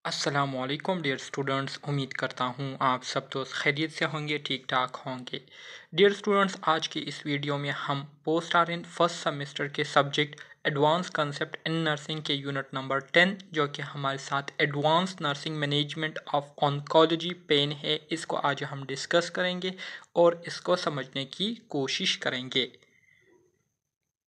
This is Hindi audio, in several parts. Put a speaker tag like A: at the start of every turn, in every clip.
A: अस्सलामुअलैकुम डियर स्टूडेंट्स, उम्मीद करता हूँ आप सब दोस्त खैरियत से होंगे, ठीक ठाक होंगे। डियर स्टूडेंट्स, आज की इस वीडियो में हम पोस्ट आर.एन. फर्स्ट सेमेस्टर के subject advance concept in nursing के यूनिट नंबर 10 जो कि हमारे साथ advance nursing management of oncology pain है, इसको आज हम डिस्कस करेंगे और इसको समझने की कोशिश करेंगे।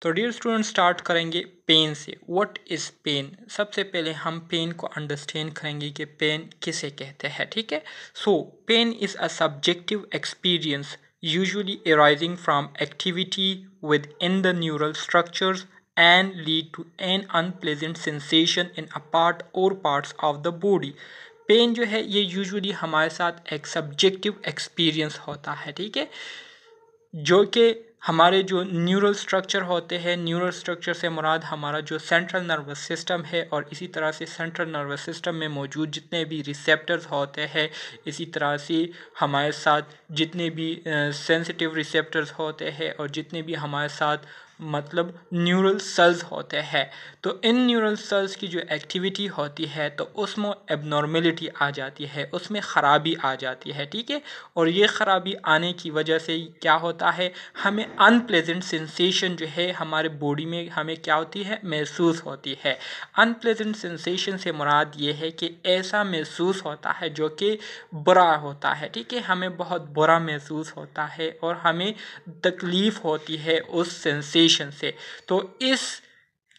A: तो डियर स्टूडेंट, स्टार्ट करेंगे पेन से। What is pain? सबसे पहले हम पेन को अंडरस्टैंड करेंगे कि पेन किसे कहते हैं। ठीक है, so pain is a subjective experience usually arising from activity within the neural structures and lead to an unpleasant sensation in a part or parts of the body। Pain जो है ये यूजुअली हमारे साथ एक सब्जेक्टिव एक्सपीरियंस होता है। ठीक है, जो कि हमारे जो न्यूरल स्ट्रक्चर होते हैं, न्यूरल स्ट्रक्चर से मुराद हमारा जो सेंट्रल नर्वस सिस्टम है, और इसी तरह से सेंट्रल नर्वस सिस्टम में मौजूद जितने भी रिसेप्टर्स होते हैं, इसी तरह से हमारे साथ जितने भी सेंसिटिव रिसेप्टर्स होते हैं और जितने भी हमारे साथ मतलब न्यूरल सेल्स होते हैं, तो इन न्यूरल सेल्स की जो एक्टिविटी होती है तो उसमें एबनॉर्मेलिटी आ जाती है, उसमें ख़राबी आ जाती है। ठीक है, और ये ख़राबी आने की वजह से क्या होता है, हमें अनप्लेजेंट सेंसेशन जो है हमारे बॉडी में हमें क्या होती है, महसूस होती है। अनप्लेजेंट सेंसेशन से मुराद ये है कि ऐसा महसूस होता है जो कि बुरा होता है। ठीक है, हमें बहुत बुरा महसूस होता है और हमें तकलीफ़ होती है उस सेंसेशन से। तो इस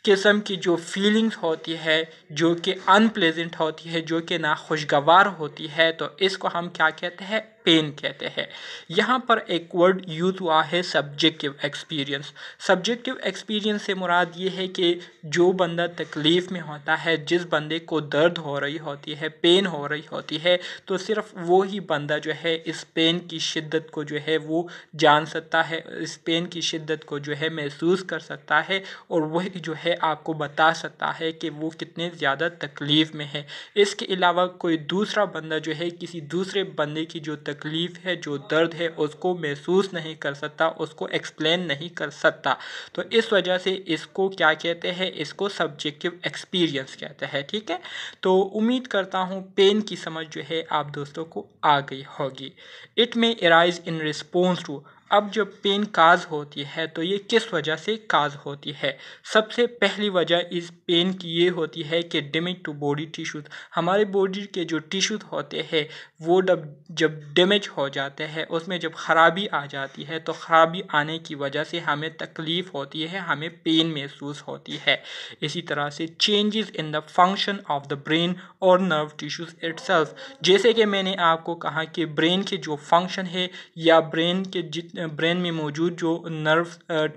A: किस्म की जो फीलिंग्स होती है जो कि अनप्लेजेंट होती है, जो कि नाखुशगवार होती है, तो इसको हम क्या कहते हैं, पेन कहते हैं। यहाँ पर एक वर्ड यूज़ हुआ है सब्जेक्टिव एक्सपीरियंस। सब्जेक्टिव एक्सपीरियंस से मुराद ये है कि जो बंदा तकलीफ़ में होता है, जिस बंदे को दर्द हो रही होती है, पेन हो रही होती है, तो सिर्फ वो ही बंदा जो है इस पेन की शिद्दत को जो है वो जान सकता है, इस पेन की शिद्दत को जो है महसूस कर सकता है, और वही जो है आपको बता सकता है कि वो कितने ज़्यादा तकलीफ़ में है। इसके अलावा कोई दूसरा बंदा जो है किसी दूसरे बंदे की जो तकलीफ़ है, जो दर्द है, उसको महसूस नहीं कर सकता, उसको एक्सप्लेन नहीं कर सकता। तो इस वजह से इसको क्या कहते हैं, इसको सब्जेक्टिव एक्सपीरियंस कहते हैं। ठीक है, तो उम्मीद करता हूँ पेन की समझ जो है आप दोस्तों को आ गई होगी। इट में अराइज इन रिस्पॉन्स टू। अब जब पेन काज होती है तो ये किस वजह से काज होती है? सबसे पहली वजह इस पेन की ये होती है कि डैमेज टू बॉडी टिश्यूज। हमारे बॉडी के जो टिश्यूज होते हैं वो जब डैमेज हो जाते हैं, उसमें जब ख़राबी आ जाती है, तो ख़राबी आने की वजह से हमें तकलीफ़ होती है, हमें पेन महसूस होती है। इसी तरह से changes in the function of the brain और नर्व टिश्यूज इटसेल्फ। जैसे कि मैंने आपको कहा कि ब्रेन के जो फंक्शन है या ब्रेन में मौजूद जो नर्व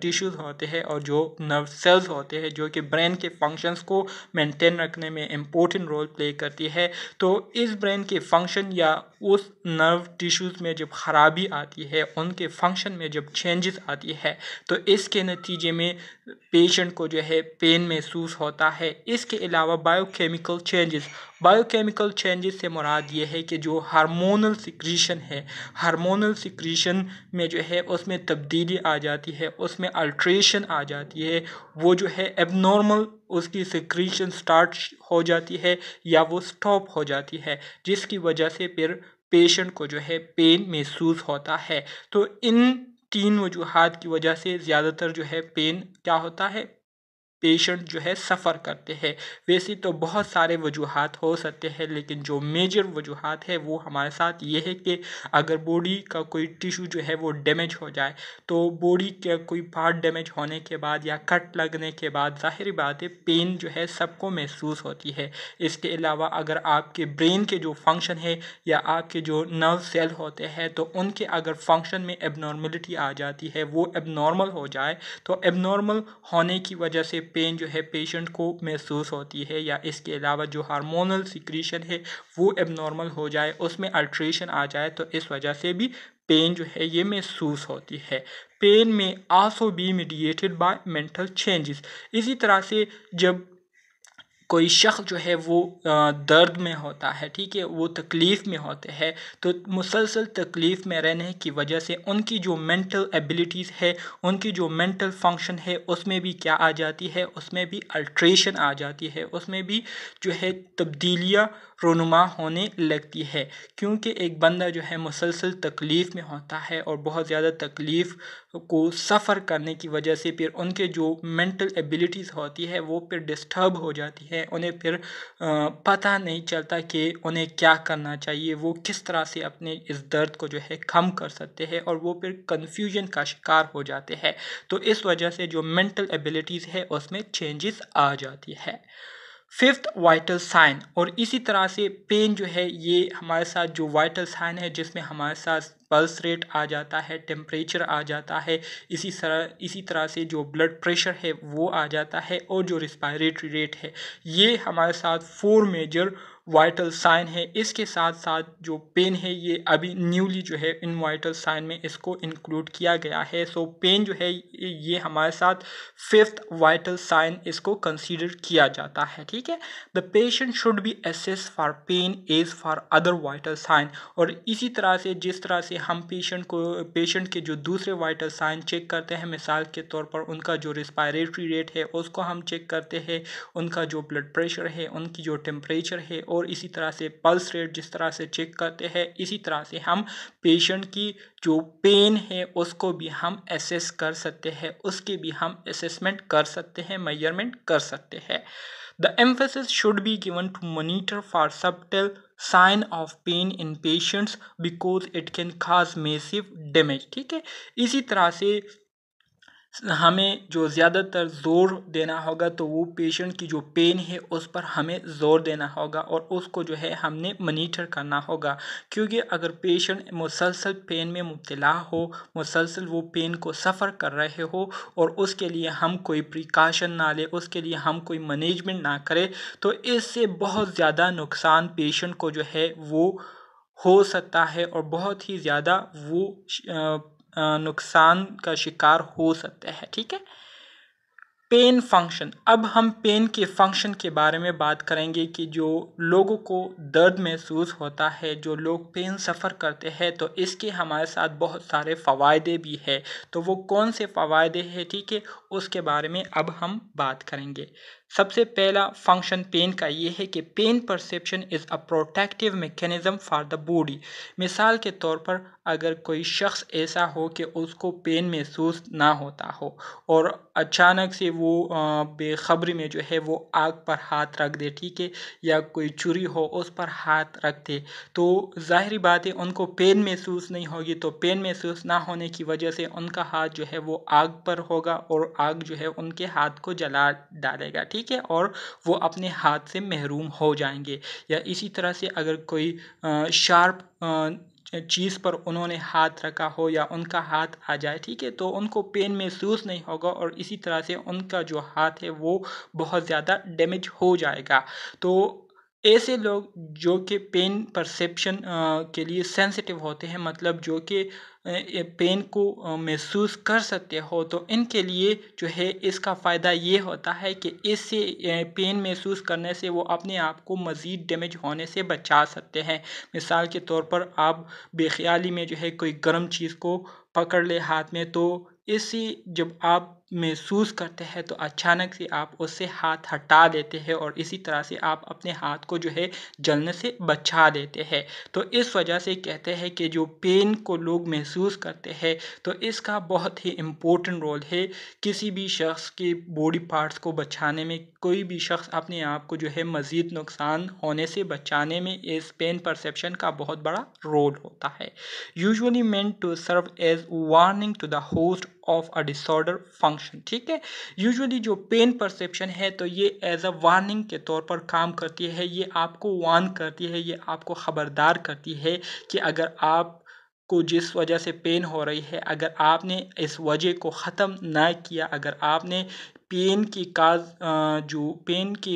A: टिश्यूज होते हैं और जो नर्व सेल्स होते हैं जो कि ब्रेन के फंक्शंस को मेंटेन रखने में इम्पोर्टेंट रोल प्ले करती है, तो इस ब्रेन के फंक्शन या उस नर्व टिश्यूज में जब ख़राबी आती है, उनके फंक्शन में जब चेंजेस आती है, तो इसके नतीजे में पेशेंट को जो है पेन महसूस होता है। इसके अलावा बायोकेमिकल चेंजेस से मुराद ये है कि जो हार्मोनल सिक्रीशन है, हार्मोनल सिक्रीशन में जो है उसमें तब्दीली आ जाती है, उसमें अल्ट्रेशन आ जाती है, वो जो है एबनॉर्मल उसकी सिक्रीशन स्टार्ट हो जाती है या वो स्टॉप हो जाती है, जिसकी वजह से फिर पेशेंट को जो है पेन महसूस होता है। तो इन तीन वजूहात की वजह से ज़्यादातर जो है पेन क्या होता है, पेशेंट जो है सफ़र करते हैं। वैसे तो बहुत सारे वजूहात हो सकते हैं, लेकिन जो मेजर वजूहात है वो हमारे साथ ये है कि अगर बॉडी का कोई टिश्यू जो है वो डैमेज हो जाए, तो बॉडी के कोई पार्ट डैमेज होने के बाद या कट लगने के बाद ज़ाहिर बात है पेन जो है सबको महसूस होती है। इसके अलावा अगर आपके ब्रेन के जो फंक्शन है या आपके जो नर्व सेल होते हैं, तो उनके अगर फंक्शन में एबनॉर्मेलिटी आ जाती है, वो एबनॉर्मल हो जाए, तो एबनॉर्मल होने की वजह से पेन जो है पेशेंट को महसूस होती है। या इसके अलावा जो हार्मोनल सिक्रीशन है वो एबनॉर्मल हो जाए, उसमें अल्ट्रेशन आ जाए, तो इस वजह से भी पेन जो है ये महसूस होती है। पेन में also be mediated by mental changes. इसी तरह से जब कोई शख्स जो है वो दर्द में होता है, ठीक है, वो तकलीफ़ में होते हैं, तो मुसलसल तकलीफ़ में रहने की वजह से उनकी जो मेंटल एबिलिटीज़ है, उनकी जो मेंटल फंक्शन है, उसमें भी क्या आ जाती है, उसमें भी अल्ट्रेशन आ जाती है, उसमें भी जो है तब्दीलियाँ रोनुमा होने लगती है। क्योंकि एक बंदा जो है मुसलसल तकलीफ़ में होता है और बहुत ज़्यादा तकलीफ़ को सफ़र करने की वजह से फिर उनके जो मेंटल एबिलिटीज़ होती है वो फिर डिस्टर्ब हो जाती है। उन्हें फिर पता नहीं चलता कि उन्हें क्या करना चाहिए, वो किस तरह से अपने इस दर्द को जो है कम कर सकते हैं, और वो फिर कन्फ्यूजन का शिकार हो जाते हैं। तो इस वजह से जो मेंटल एबिलिटीज़ है उसमें चेंजेस आ जाती है। Fifth, vital sign. और इसी तरह से पेन जो है ये हमारे साथ जो वाइटल साइन है जिसमें हमारे साथ पल्स रेट आ जाता है, टेम्परेचर आ जाता है, इसी तरह से जो ब्लड प्रेशर है वो आ जाता है, और जो रिस्पायरेटरी रेट है, ये हमारे साथ 4 मेजर वाइटल साइन है। इसके साथ साथ जो पेन है ये अभी न्यूली जो है इन वाइटल साइन में इसको इंक्लूड किया गया है। सो पेन जो है ये हमारे साथ फिफ्थ वाइटल साइन इसको कंसीडर किया जाता है, ठीक है। The patient should be assess for pain as for other vital sign. और इसी तरह से जिस तरह से हम पेशेंट के जो दूसरे वाइटल साइन चेक करते हैं, मिसाल के तौर पर उनका जो रिस्पायरेटरी रेट है उसको हम चेक करते हैं, उनका जो ब्लड प्रेशर है, उनकी जो टेम्परेचर है, और इसी तरह से पल्स रेट जिस तरह से चेक करते हैं, इसी तरह से हम पेशेंट की जो पेन है उसको भी हम एसेस कर सकते हैं, उसके भी हम असेसमेंट कर सकते हैं, मेजरमेंट कर सकते हैं। The emphasis should be given to monitor for subtle sign of pain in patients because it can cause massive damage, ठीक है। इसी तरह से हमें जो ज़्यादातर ज़ोर देना होगा तो वो पेशेंट की जो पेन है उस पर हमें ज़ोर देना होगा, और उसको जो है हमने मॉनिटर करना होगा। क्योंकि अगर पेशेंट मुसलसल पेन में मुब्तला हो, मुसलसल वो पेन को सफ़र कर रहे हो, और उसके लिए हम कोई प्रिकॉशन ना ले, उसके लिए हम कोई मैनेजमेंट ना करें, तो इससे बहुत ज़्यादा नुकसान पेशेंट को जो है वो हो सकता है, और बहुत ही ज़्यादा वो नुकसान का शिकार हो सकते हैं, ठीक है। Pain function. अब हम पेन के फंक्शन के बारे में बात करेंगे कि जो लोगों को दर्द महसूस होता है, जो लोग पेन सफ़र करते हैं, तो इसके हमारे साथ बहुत सारे फ़वायदे भी है। तो वो कौन से फ़वायदे हैं, ठीक है, उसके बारे में अब हम बात करेंगे। सबसे पहला फंक्शन पेन का ये है कि pain perception is a protective mechanism for the body. मिसाल के तौर पर अगर कोई शख्स ऐसा हो कि उसको पेन महसूस ना होता हो, और अचानक से वो बेखबरी में जो है वो आग पर हाथ रख दे, ठीक है, या कोई छुरी हो उस पर हाथ रख दे, तो ज़ाहिरी बात है उनको पेन महसूस नहीं होगी। तो पेन महसूस ना होने की वजह से उनका हाथ जो है वो आग पर होगा, और आग जो है उनके हाथ को जला डालेगा, ठीक है, और वो अपने हाथ से महरूम हो जाएंगे। या इसी तरह से अगर कोई शार्प चीज़ पर उन्होंने हाथ रखा हो या उनका हाथ आ जाए, ठीक है, तो उनको पेन महसूस नहीं होगा, और इसी तरह से उनका जो हाथ है वो बहुत ज़्यादा डैमेज हो जाएगा। तो ऐसे लोग जो कि पेन परसेप्शन के लिए सेंसिटिव होते हैं, मतलब जो कि पेन को महसूस कर सकते हो, तो इनके लिए जो है इसका फ़ायदा ये होता है कि इससे पेन महसूस करने से वो अपने आप को मज़ीद डैमेज होने से बचा सकते हैं। मिसाल के तौर पर आप बेख्याली में जो है कोई गर्म चीज़ को पकड़ ले हाथ में, तो इससे जब आप महसूस करते हैं तो अचानक से आप उससे हाथ हटा देते हैं, और इसी तरह से आप अपने हाथ को जो है जलने से बचा देते हैं। तो इस वजह से कहते हैं कि जो पेन को लोग महसूस करते हैं, तो इसका बहुत ही इम्पोर्टेंट रोल है किसी भी शख्स के बॉडी पार्ट्स को बचाने में। कोई भी शख्स अपने आप को जो है मज़ीद नुकसान होने से बचाने में इस पेन परसेप्शन का बहुत बड़ा रोल होता है। Usually meant to serve as warning to the host of a disorder function, ठीक है। यूजुअली जो पेन परसेप्शन है तो ये एज अ वार्निंग के तौर पर काम करती है, ये आपको वार्न करती है, ये आपको ख़बरदार करती है कि अगर आप को जिस वजह से पेन हो रही है, अगर आपने इस वजह को ख़त्म ना किया, अगर आपने पेन की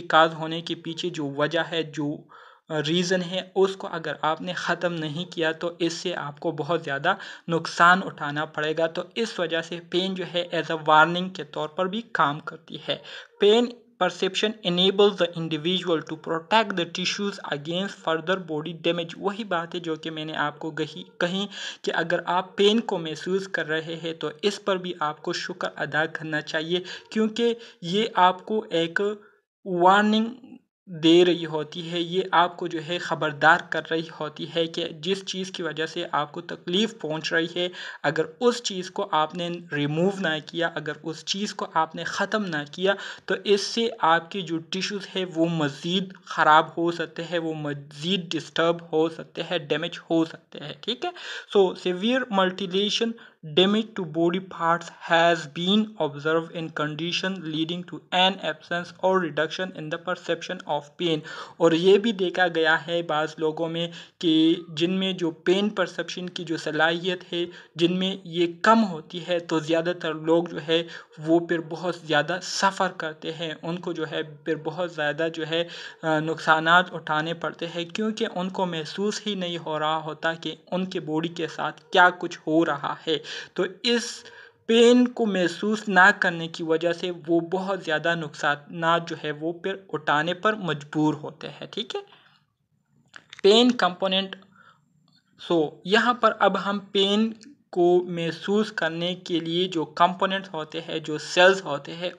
A: काज होने के पीछे जो वजह है, जो रीज़न है, उसको अगर आपने ख़त्म नहीं किया, तो इससे आपको बहुत ज़्यादा नुकसान उठाना पड़ेगा। तो इस वजह से पेन जो है एज अ वार्निंग के तौर पर भी काम करती है। Pain perception enables the individual to protect the tissues against further body damage। वही बात है जो कि मैंने आपको कही कि अगर आप पेन को महसूस कर रहे हैं तो इस पर भी आपको शुक्र अदा करना चाहिए, क्योंकि ये आपको एक वार्निंग दे रही होती है, ये आपको जो है ख़बरदार कर रही होती है कि जिस चीज़ की वजह से आपको तकलीफ़ पहुंच रही है, अगर उस चीज़ को आपने रिमूव ना किया, अगर उस चीज़ को आपने ख़त्म ना किया, तो इससे आपके जो टिश्यूज़ है वो मज़ीद ख़राब हो सकते हैं, वो मज़ीद डिस्टर्ब हो सकते हैं, डैमेज हो सकते हैं। ठीक है, so severe mutilation damage to body parts has been observed in condition leading to an absence or reduction in the perception of pain। और ये भी देखा गया है बाज़ लोगों में कि जिनमें जो पेन परसेप्शन की जो सलाहियत है, जिनमें ये कम होती है, तो ज़्यादातर लोग जो है वो फिर बहुत ज़्यादा सफ़र करते हैं, उनको जो है फिर बहुत ज़्यादा जो है नुकसानात उठाने पड़ते हैं, क्योंकि उनको महसूस ही नहीं हो रहा होता कि उनके बॉडी के साथ क्या कुछ हो रहा है। तो इस पेन को महसूस ना करने की वजह से वो बहुत ज़्यादा नुकसानात जो है वो फिर उठाने पर मजबूर होते हैं। ठीक है, पेन कंपोनेंट। यहाँ पर अब हम पेन को महसूस करने के लिए जो कंपोनेंट्स होते हैं, जो सेल्स होते हैं,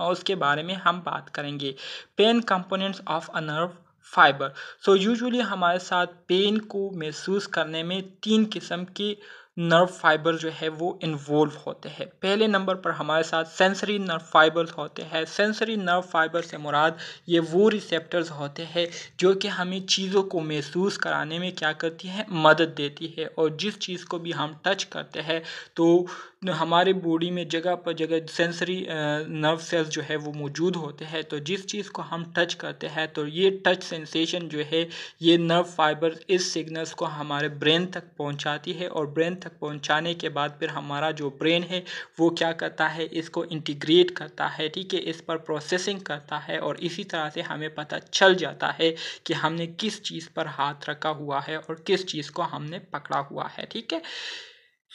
A: उसके बारे में हम बात करेंगे। Pain components of a nerve fibre. Usually हमारे साथ पेन को महसूस करने में 3 किस्म के नर्व फाइबर जो है वो इन्वॉल्व होते हैं। पहले नंबर पर हमारे साथ सेंसरी नर्व फाइबर्स होते हैं। सेंसरी नर्व फाइबर से मुराद ये वो रिसेप्टर्स होते हैं जो कि हमें चीज़ों को महसूस कराने में क्या करती है, मदद देती है। और जिस चीज़ को भी हम टच करते हैं तो हमारे बॉडी में जगह पर जगह सेंसरी नर्व सेल्स जो है वो मौजूद होते हैं। तो जिस चीज़ को हम टच करते हैं तो ये टच सेंसेशन जो है, ये नर्व फाइबर इस सिग्नल्स को हमारे ब्रेन तक पहुंचाती है, और ब्रेन तक पहुंचाने के बाद फिर हमारा जो ब्रेन है वो क्या करता है, इसको इंटीग्रेट करता है। ठीक है, इस पर प्रोसेसिंग करता है, और इसी तरह से हमें पता चल जाता है कि हमने किस चीज़ पर हाथ रखा हुआ है और किस चीज़ को हमने पकड़ा हुआ है। ठीक है,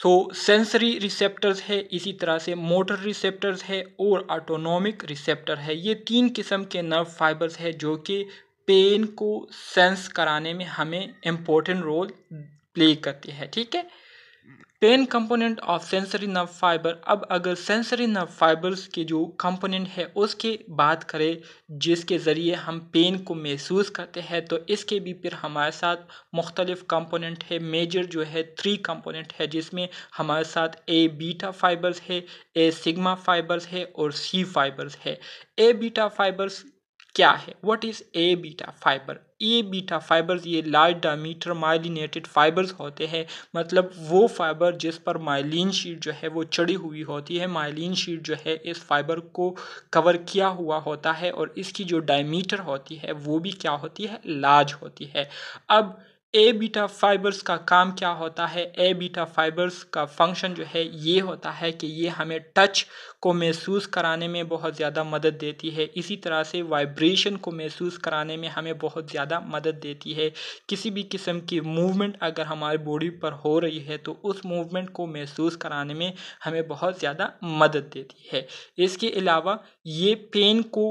A: सेंसरी रिसेप्टर्स है, इसी तरह से मोटर रिसेप्टर्स है और ऑटोनोमिक रिसेप्टर है। ये 3 किस्म के नर्व फाइबर्स है जो कि पेन को सेंस कराने में हमें इम्पोर्टेंट रोल प्ले करती है। ठीक है, pain component of sensory nerve fibre. अब अगर सेंसरी नर्व फाइबर्स के जो कंपोनेंट है उसके बात करें, जिसके ज़रिए हम पेन को महसूस करते हैं, तो इसके भी फिर हमारे साथ मुख्तलिफ कंपोनेंट है। मेजर जो है 3 कंपोनेंट है, जिसमें हमारे साथ ए बीटा फाइबर्स है, ए सिग्मा फाइबर्स है और सी फाइबर्स है। ए बीटा फाइबर्स क्या है? What is a beta fibre? A beta fibres ये लार्ज डायमीटर माइलिनेटेड फाइबर्स होते हैं, मतलब वो फाइबर जिस पर माइलिन शीट जो है वो चढ़ी हुई होती है। माइलिन शीट जो है इस फाइबर को कवर किया हुआ होता है, और इसकी जो डायमीटर होती है वो भी क्या होती है, लार्ज होती है। अब ए बीटा फाइबर्स का काम क्या होता है? ए बीटा फाइबर्स का फंक्शन जो है ये होता है कि ये हमें टच को महसूस कराने में बहुत ज़्यादा मदद देती है। इसी तरह से वाइब्रेशन को महसूस कराने में हमें बहुत ज़्यादा मदद देती है। किसी भी किस्म की मूवमेंट अगर हमारी बॉडी पर हो रही है तो उस मूवमेंट को महसूस कराने में हमें बहुत ज़्यादा मदद देती है। इसके अलावा ये पेन को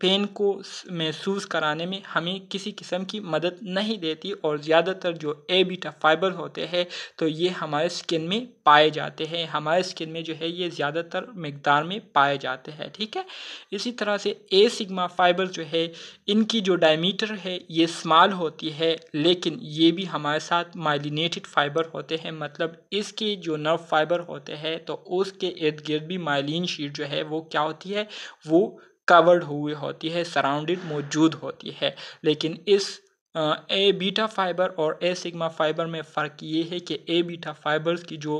A: पेन को महसूस कराने में हमें किसी किस्म की मदद नहीं देती, और ज़्यादातर जो ए बीटा फाइबर होते हैं तो ये हमारे स्किन में पाए जाते हैं। हमारे स्किन में जो है ये ज़्यादातर मिकदार में पाए जाते हैं। ठीक है, इसी तरह से ए सिग्मा फाइबर जो है इनकी जो डायमीटर है ये स्मॉल होती है, लेकिन ये भी हमारे साथ माइलिनेटेड फाइबर होते हैं। मतलब इसके जो नर्व फाइबर होते हैं तो उसके इर्द गिर्द भी माइलिन शीट जो है वो क्या होती है, वो कवर्ड हुई होती है, सराउंडेड मौजूद होती है। लेकिन इस ए बीटा फाइबर और ए सिग्मा फाइबर में फ़र्क ये है कि ए बीटा फाइबर्स की जो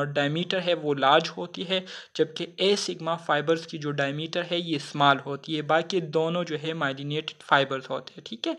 A: डायमीटर है वो लार्ज होती है, जबकि ए सिग्मा फाइबर्स की जो डायमीटर है ये स्मॉल होती है। बाकी दोनों जो है माइलिनेटेड फाइबर्स होते हैं। ठीक है,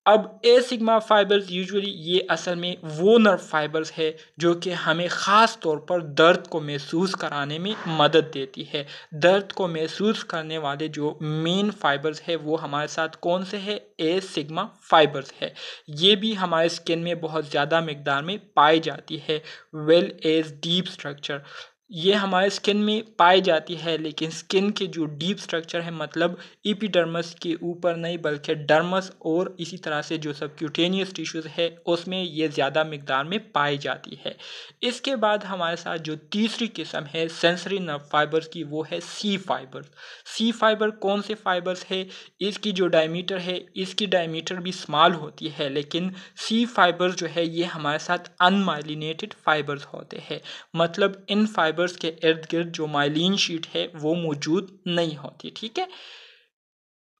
A: अब ए सिग्मा फाइबर्स यूजुअली ये असल में वो नर्व फाइबर्स है जो कि हमें ख़ास तौर पर दर्द को महसूस कराने में मदद देती है। दर्द को महसूस करने वाले जो मेन फाइबर्स है वो हमारे साथ कौन से है? ए सिग्मा फाइबर्स है। ये भी हमारे स्किन में बहुत ज़्यादा मिकदार में पाई जाती है, वेल एज डीप स्ट्रक्चर। ये हमारे स्किन में पाई जाती है, लेकिन स्किन के जो डीप स्ट्रक्चर है मतलब एपिडर्मिस के ऊपर नहीं बल्कि डर्मस और इसी तरह से जो सबक्यूटेनियस टिश्यूज है उसमें ये ज़्यादा मिकदार में पाई जाती है। इसके बाद हमारे साथ जो तीसरी किस्म है सेंसरी नर्व फाइबर्स की वो है सी फाइबर्स। सी फाइबर कौन से फाइबर्स है? इसकी जो डायमीटर है इसकी डायमीटर भी स्मॉल होती है, लेकिन सी फाइबर्स जो है ये हमारे साथ अनमाइलिनेटेड फाइबर्स होते हैं। मतलब इन फाइबर्स के इर्द गिर्द जो माइलिन शीट है वो मौजूद नहीं होती। ठीक है।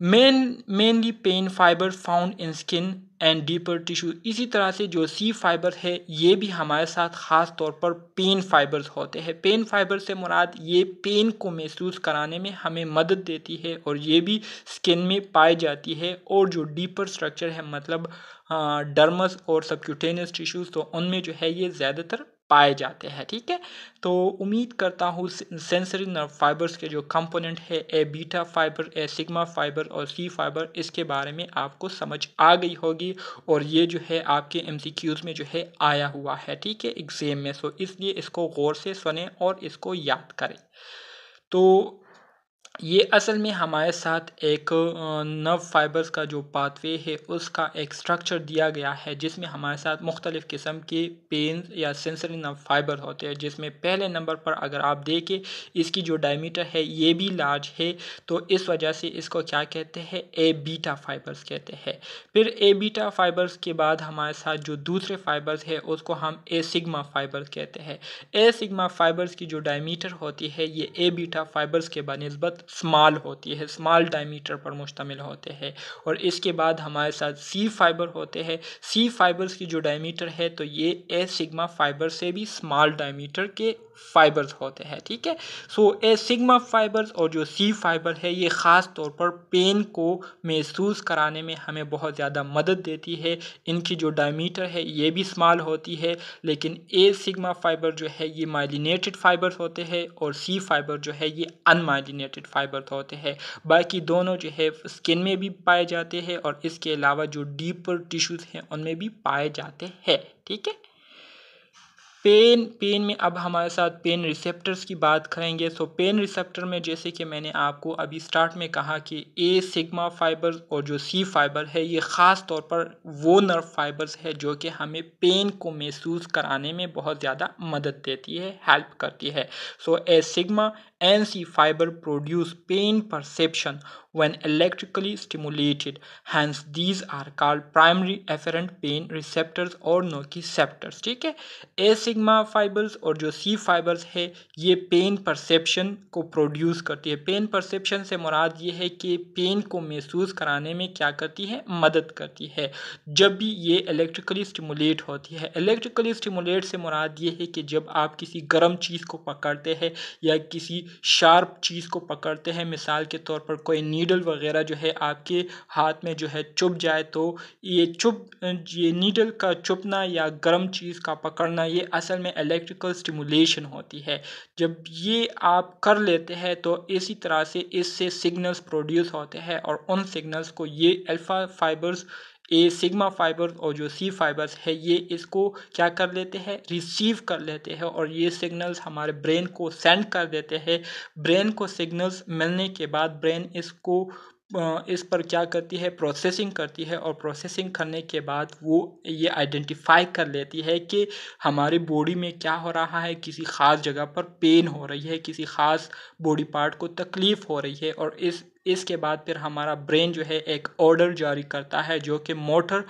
A: Mainly pain fibre found in skin and deeper tissue. इसी तरह से जो सी फाइबर है ये भी हमारे साथ ख़ास तौर पर पेन फाइबर्स होते हैं। पेन फाइबर से मुराद ये पेन को महसूस कराने में हमें मदद देती है और ये भी स्किन में पाई जाती है। और जो डीपर स्ट्रक्चर है मतलब डर्मस और सबक्यूटेनियस टिश्यूज़ तो उनमें जो है ये ज़्यादातर पाए जाते हैं। ठीक है। तो उम्मीद करता हूँ सेंसरी नर्व फाइबर्स के जो कंपोनेंट है ए बीटा फाइबर, ए सिग्मा फाइबर और सी फाइबर, इसके बारे में आपको समझ आ गई होगी और ये जो है आपके एमसीक्यूज़ में जो है आया हुआ है। ठीक है, एग्जाम में। सो इसलिए इसको गौर से सुने और इसको याद करें। तो ये असल में हमारे साथ एक नर्व फाइबर्स का जो पाथवे है उसका एक स्ट्रक्चर दिया गया है जिसमें हमारे साथ मुख्तलिफ़ किस्म के पेन या सेंसरी नर्व फाइबर होते हैं, जिसमें पहले नंबर पर अगर आप देखें इसकी जो डायमीटर है ये भी लार्ज है, तो इस वजह से इसको क्या कहते हैं, ए बीटा फाइबर्स कहते हैं। फिर ए बीटा फाइबर्स के बाद हमारे साथ जो दूसरे फाइबर्स है उसको हम ए सिग्मा फाइबर्स कहते हैं। ए सिग्मा फाइबर्स की जो डायमीटर होती है ये ए बीटा फाइबर्स के बनिस्बत स्मॉल होती है, स्मॉल डायमीटर पर मुश्तमिल होते हैं। और इसके बाद हमारे साथ सी फाइबर होते हैं। सी फाइबर्स की जो डायमीटर है तो ये ए सिग्मा फाइबर से भी स्मॉल डायमीटर के फाइबर्स होते हैं। ठीक है। सो ए सिग्मा फाइबर्स और जो सी फाइबर है ये ख़ास तौर पर पेन को महसूस कराने में हमें बहुत ज़्यादा मदद देती है। इनकी जो डायमीटर है ये भी स्मॉल होती है, लेकिन ए सिग्मा फाइबर जो है ये माइलिनेटेड फाइबर्स होते हैं और सी फाइबर जो है ये अनमाइलिनेटेड फाइबर होते हैं। बाकी दोनों जो है स्किन में भी पाए जाते हैं और इसके अलावा जो डीपर टिश्यूज़ हैं उनमें भी पाए जाते हैं। ठीक है। पेन में अब हमारे साथ पेन रिसेप्टर्स की बात करेंगे। सो पेन रिसेप्टर में जैसे कि मैंने आपको अभी स्टार्ट में कहा कि ए सिग्मा फाइबर्स और जो सी फाइबर है ये ख़ास तौर पर वो नर्व फाइबर्स है जो कि हमें पेन को महसूस कराने में बहुत ज़्यादा मदद देती है, हेल्प करती है। So A sigma and C fiber produce pain perception when electrically stimulated. Hence, these are called primary afferent pain receptors और nociceptors। ठीक है। ए सिग्मा फाइबर्स और जो सी फाइबर्स है ये पेन परसेप्शन को प्रोड्यूस करती है। पेन परसेप्शन से मुराद ये है कि पेन को महसूस कराने में क्या करती है, मदद करती है जब भी ये इलेक्ट्रिकली स्टिमुलेट होती है। इलेक्ट्रिकली स्टिमुलेट से मुराद ये है कि जब आप किसी गर्म चीज़ को पकड़ते हैं या किसी शार्प चीज़ को पकड़ते हैं, मिसाल के तौर पर कोई नीडल वगैरह जो है आपके हाथ में जो है चुभ जाए, तो ये नीडल का चुभना या गर्म चीज़ का पकड़ना ये असल में इलेक्ट्रिकल स्टिमुलेशन होती है। जब ये आप कर लेते हैं तो इसी तरह से इससे सिग्नल्स प्रोड्यूस होते हैं और उन सिग्नल्स को ये अल्फ़ा फाइबर्स, ए सिग्मा फाइबर्स और जो सी फाइबर्स है ये इसको क्या कर लेते हैं, रिसीव कर लेते हैं और ये सिग्नल्स हमारे ब्रेन को सेंड कर देते हैं। ब्रेन को सिग्नल्स मिलने के बाद ब्रेन इसको इस पर क्या करती है, प्रोसेसिंग करती है और प्रोसेसिंग करने के बाद वो ये आइडेंटिफाई कर लेती है कि हमारी बॉडी में क्या हो रहा है, किसी ख़ास जगह पर पेन हो रही है, किसी ख़ास बॉडी पार्ट को तकलीफ़ हो रही है। और इसके बाद फिर हमारा ब्रेन जो है एक ऑर्डर जारी करता है जो कि मोटर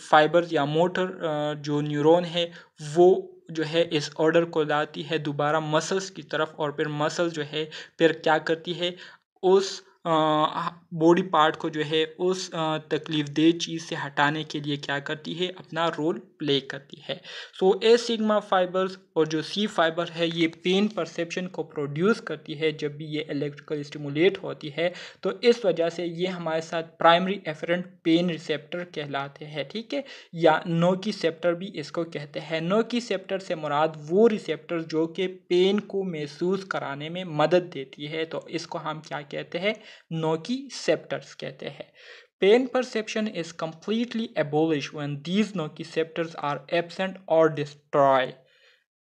A: फाइबर्स या मोटर जो न्यूरॉन है वो जो है इस ऑर्डर को लाती है दोबारा मसल्स की तरफ और फिर मसल जो है फिर क्या करती है, उस बॉडी पार्ट को जो है उस तकलीफ दे चीज़ से हटाने के लिए क्या करती है, अपना रोल प्ले करती है। सो ए सिग्मा फाइबर्स और जो सी फाइबर है ये पेन परसेप्शन को प्रोड्यूस करती है जब भी ये इलेक्ट्रिकल स्टिमुलेट होती है, तो इस वजह से ये हमारे साथ प्राइमरी एफरेंट पेन रिसेप्टर कहलाते हैं। ठीक है। या नोकीसेप्टर भी इसको कहते हैं। नोकीसेप्टर से मुराद वो रिसेप्टर जो कि पेन को महसूस कराने में मदद देती है, तो इसको हम क्या कहते हैं, nociceptors कहते हैं। Pain perception is completely abolished when these nociceptors are absent or destroyed.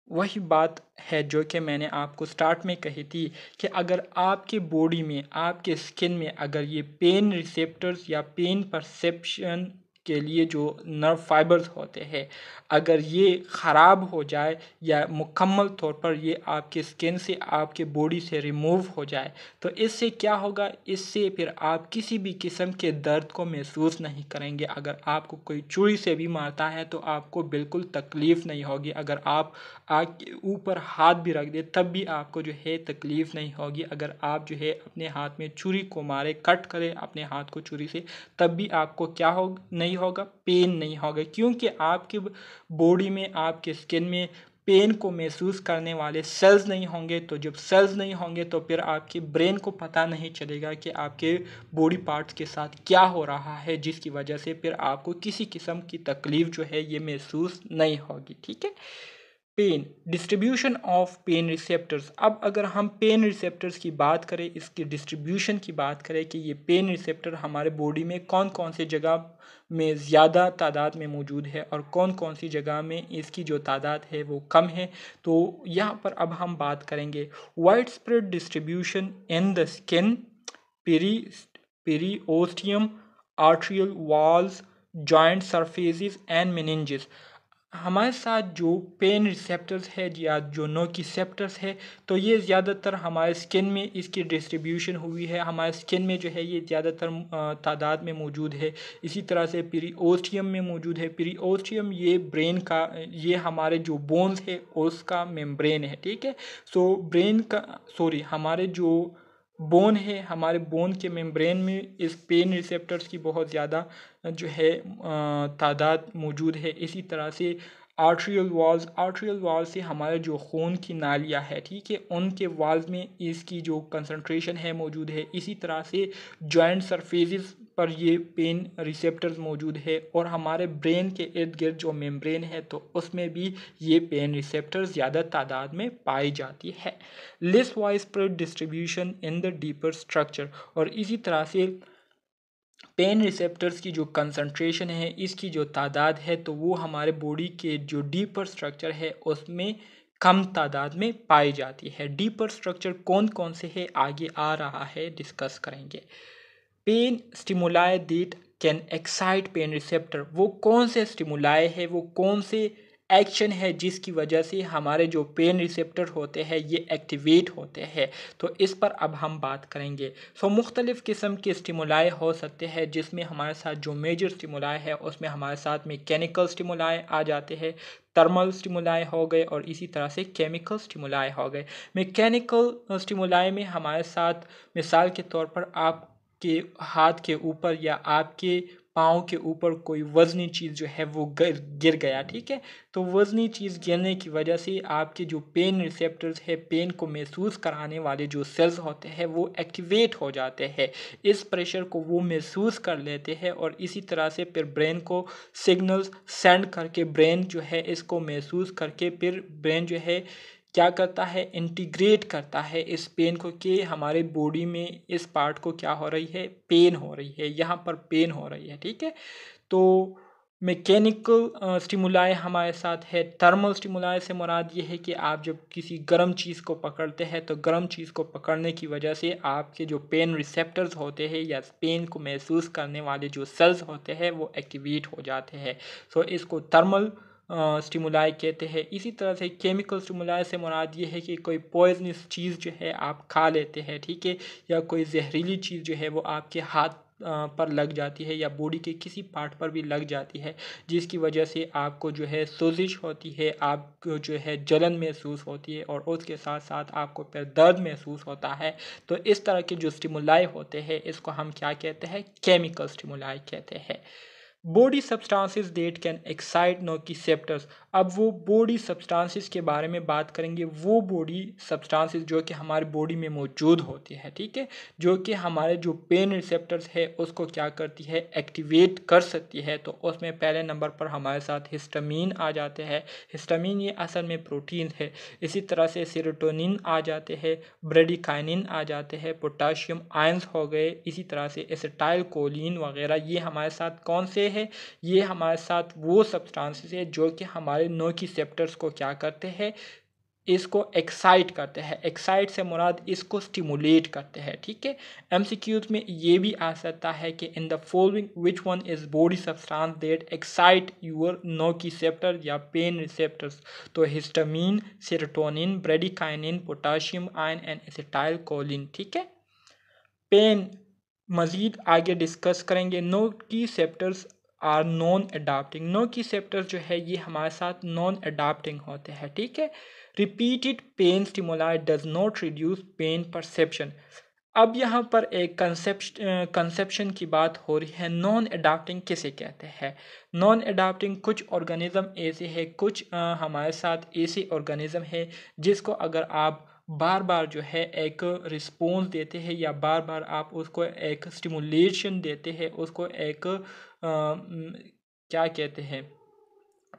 A: वही बात है जो कि मैंने आपको स्टार्ट में कही थी कि अगर आपके बॉडी में, आपके स्किन में अगर ये पेन रिसेप्टर्स या पेन परसेप्शन के लिए जो नर्व फाइबर्स होते हैं, अगर ये ख़राब हो जाए या मुकम्मल तौर पर ये आपके स्किन से, आपके बॉडी से रिमूव हो जाए, तो इससे क्या होगा, इससे फिर आप किसी भी किस्म के दर्द को महसूस नहीं करेंगे। अगर आपको कोई छुरी से भी मारता है तो आपको बिल्कुल तकलीफ़ नहीं होगी। अगर आप आग के ऊपर हाथ भी रख दे तब भी आपको जो है तकलीफ़ नहीं होगी। अगर आप जो है अपने हाथ में छुरी को मारे, कट करें अपने हाथ को छुरी से, तब भी आपको क्या हो नहीं होगा, पेन नहीं होगा, क्योंकि आपके बॉडी में, आपके स्किन में पेन को महसूस करने वाले सेल्स नहीं होंगे। तो जब सेल्स नहीं होंगे तो फिर आपके ब्रेन को पता नहीं चलेगा कि आपके बॉडी पार्ट्स के साथ क्या हो रहा है, जिसकी वजह से फिर आपको किसी किस्म की तकलीफ़ जो है ये महसूस नहीं होगी। ठीक है। Pain, distribution of pain receptors. अब अगर हम पेन रिसेप्टर्स की बात करें, इसकी डिस्ट्रीब्यूशन की बात करें कि ये पेन रिसेप्टर हमारे बॉडी में कौन कौन से जगह में ज़्यादा तादाद में मौजूद है और कौन कौन सी जगह में इसकी जो तादाद है वो कम है, तो यहाँ पर अब हम बात करेंगे wide spread distribution in the skin, peri periosteum, arterial walls, joint surfaces and meninges. हमारे साथ जो पेन रिसेप्टर्स है या जो नोकिसेप्टर्स है, तो ये ज़्यादातर हमारे स्किन में इसकी डिस्ट्रीब्यूशन हुई है। हमारे स्किन में जो है ये ज़्यादातर तादाद में मौजूद है। इसी तरह से पेरिओस्टियम में मौजूद है। पेरिओस्टियम ये ब्रेन का, ये हमारे जो बोन्स है उसका मेम्ब्रेन है। ठीक है। सो ब्रेन का, सॉरी, हमारे जो बोन है, हमारे बोन के मेम्ब्रेन में इस पेन रिसेप्टर्स की बहुत ज़्यादा जो है तादाद मौजूद है। इसी तरह से आर्ट्रियल वॉल्स से हमारे जो खून की नालियाँ है, ठीक है, उनके वॉल्स में इसकी जो कंसंट्रेशन है मौजूद है। इसी तरह से जॉइंट सरफेसेस पर ये पेन रिसेप्टर्स मौजूद है और हमारे ब्रेन के इर्द गिर्द जो मेम्ब्रेन है तो उसमें भी ये पेन रिसेप्टर्स ज़्यादा तादाद में पाई जाती है। Less wide spread distribution in the deeper structure. और इसी तरह से पेन रिसेप्टर्स की जो कंसंट्रेशन है, इसकी जो तादाद है, तो वो हमारे बॉडी के जो डीपर स्ट्रक्चर है उसमें कम तादाद में पाई जाती है। डीपर स्ट्रक्चर कौन कौन से है आगे आ रहा है, डिस्कस करेंगे। Pain stimuli that can excite pain receptor, वो कौन से स्टिमुलाई है, वो कौन से एक्शन है जिसकी वजह से हमारे जो पेन रिसेप्टर होते हैं ये एक्टिवेट होते हैं। तो इस पर अब हम बात करेंगे। सो मुख्तलिफ़ किस्म के स्टिमुलाई हो सकते हैं, जिसमें हमारे साथ जो मेजर स्टिमुलाई है उसमें हमारे साथ मैकेनिकल स्टिमुलाई आ जाते हैं, थर्मल स्टिमुलाई हो गए और इसी तरह से केमिकल स्टिमुलाई हो गए। मैकेनिकल स्टिमुलाई में हमारे साथ मिसाल के तौर पर आपके हाथ के ऊपर या आपके पाँव के ऊपर कोई वज़नी चीज़ जो है वो गिर गया, ठीक है। तो वज़नी चीज़ गिरने की वजह से आपके जो पेन रिसेप्टर्स है, पेन को महसूस कराने वाले जो सेल्स होते हैं वो एक्टिवेट हो जाते हैं। इस प्रेशर को वो महसूस कर लेते हैं और इसी तरह से फिर ब्रेन को सिग्नल्स सेंड करके, ब्रेन जो है इसको महसूस करके फिर ब्रेन जो है क्या करता है, इंटीग्रेट करता है इस पेन को कि हमारे बॉडी में इस पार्ट को क्या हो रही है, पेन हो रही है, यहाँ पर पेन हो रही है। ठीक है। तो मैकेनिकल स्टिमुलाई हमारे साथ है। थर्मल स्टिमुलाई से मुराद ये है कि आप जब किसी गर्म चीज़ को पकड़ते हैं तो गर्म चीज़ को पकड़ने की वजह से आपके जो पेन रिसेप्टर्स होते हैं या पेन को महसूस करने वाले जो सेल्स होते हैं वो एक्टिवेट हो जाते हैं। सो इसको थर्मल स्टिमुलाई कहते हैं। इसी तरह से केमिकल स्टिमुलाई से मुराद ये है कि कोई पॉइजनस चीज़ जो है आप खा लेते हैं, ठीक है, या कोई जहरीली चीज़ जो है वो आपके हाथ पर लग जाती है या बॉडी के किसी पार्ट पर भी लग जाती है, जिसकी वजह से आपको जो है सोजिश होती है, आपको जो है जलन महसूस होती है और उसके साथ साथ आपको फिर दर्द महसूस होता है। तो इस तरह के जो स्टिमुलाई होते हैं इसको हम क्या कहते हैं, केमिकल स्टिमुलाई कहते हैं। Body substances that can excite nociceptors. अब वो बॉडी सब्सटेंसेस के बारे में बात करेंगे, वो बॉडी सब्सटेंसेस जो कि हमारी बॉडी में मौजूद होती है, ठीक है, जो कि हमारे जो पेन रिसेप्टर्स है उसको क्या करती है, एक्टिवेट कर सकती है। तो उसमें पहले नंबर पर हमारे साथ हिस्टामीन आ जाते हैं। हिस्टामीन ये असल में प्रोटीन है। इसी तरह से सेरोटोनिन आ जाते हैं, ब्रेडिकाइनिन आ जाते हैं, पोटाशियम आयंस हो गए, इसी तरह से एसिटाइल कोलिन वगैरह, ये हमारे साथ कौन से हैं, ये हमारे साथ वो सब्सटेंसेस है जो कि हमारे नोकिसेप्टर्स को क्या करते हैं, इसको एक्साइट करते हैं। एक्साइट से मुराद इसको स्टिमुलेट करते हैं। ठीक है, एमसीक्यूज में ये भी आ सकता है कि in the following which one is body substance that excite your nociceptor या पेन रिसेप्टर्स। तो histamine, serotonin, bradykinin, potassium ion and acetylcholine. ठीक है, पेन मजीद आगे डिस्कस करेंगे। Nociceptors are non adapting. Nociceptors जो है ये हमारे साथ नॉन अडाप्टिंग होते हैं। ठीक है, repeated pain stimuli does not reduce pain perception. अब यहाँ पर एक कंसेप्शन की बात हो रही है। नॉन अडाप्टिंग किसे कहते हैं? नॉन अडाप्टिंग कुछ ऑर्गेनिज्म ऐसे है, कुछ हमारे साथ ऐसे ऑर्गेनिज्म है जिसको अगर आप बार बार जो है एक रिस्पॉन्स देते हैं या बार बार आप उसको एक स्टिमुलेशन देते हैं, उसको एक क्या कहते हैं,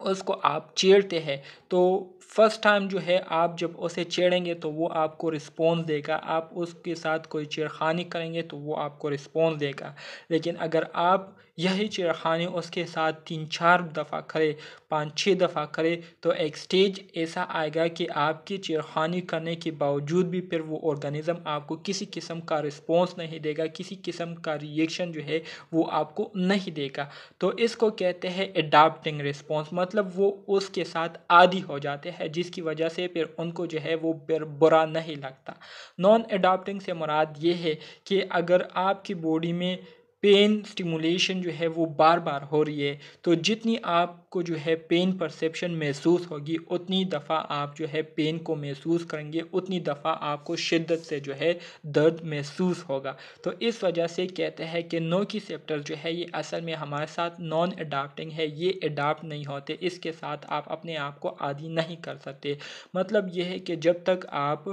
A: उसको आप छेड़ते हैं, तो फर्स्ट टाइम जो है आप जब उसे छेड़ेंगे तो वो आपको रिस्पॉन्स देगा। आप उसके साथ कोई छेड़खानी करेंगे तो वो आपको रिस्पॉन्स देगा। लेकिन अगर आप यही छेड़खानी उसके साथ 3-4 दफ़ा करें, 5-6 दफ़ा करें, तो एक स्टेज ऐसा आएगा कि आपकी छेड़खानी करने के बावजूद भी फिर वो ऑर्गेनिज्म आपको किसी किस्म का रिस्पॉन्स नहीं देगा, किसी किस्म का रिएक्शन जो है वो आपको नहीं देगा। तो इसको कहते हैं अडाप्टिंग रिस्पॉन्स। मतलब वो उसके साथ आदी हो जाते हैं, जिसकी वजह से फिर उनको जो है वो बुरा नहीं लगता। नॉन अडाप्टिंग से मुराद ये है कि अगर आपकी बॉडी में पेन स्टिमुलेशन जो है वो बार बार हो रही है, तो जितनी आपको जो है पेन परसेप्शन महसूस होगी, उतनी दफ़ा आप जो है पेन को महसूस करेंगे, उतनी दफ़ा आपको शिद्दत से जो है दर्द महसूस होगा। तो इस वजह से कहते हैं कि नोकिसेप्टर जो है ये असल में हमारे साथ नॉन अडाप्टिंग है, ये अडाप्ट नहीं होते, इसके साथ आप अपने आप को आदी नहीं कर सकते। मतलब ये है कि जब तक आप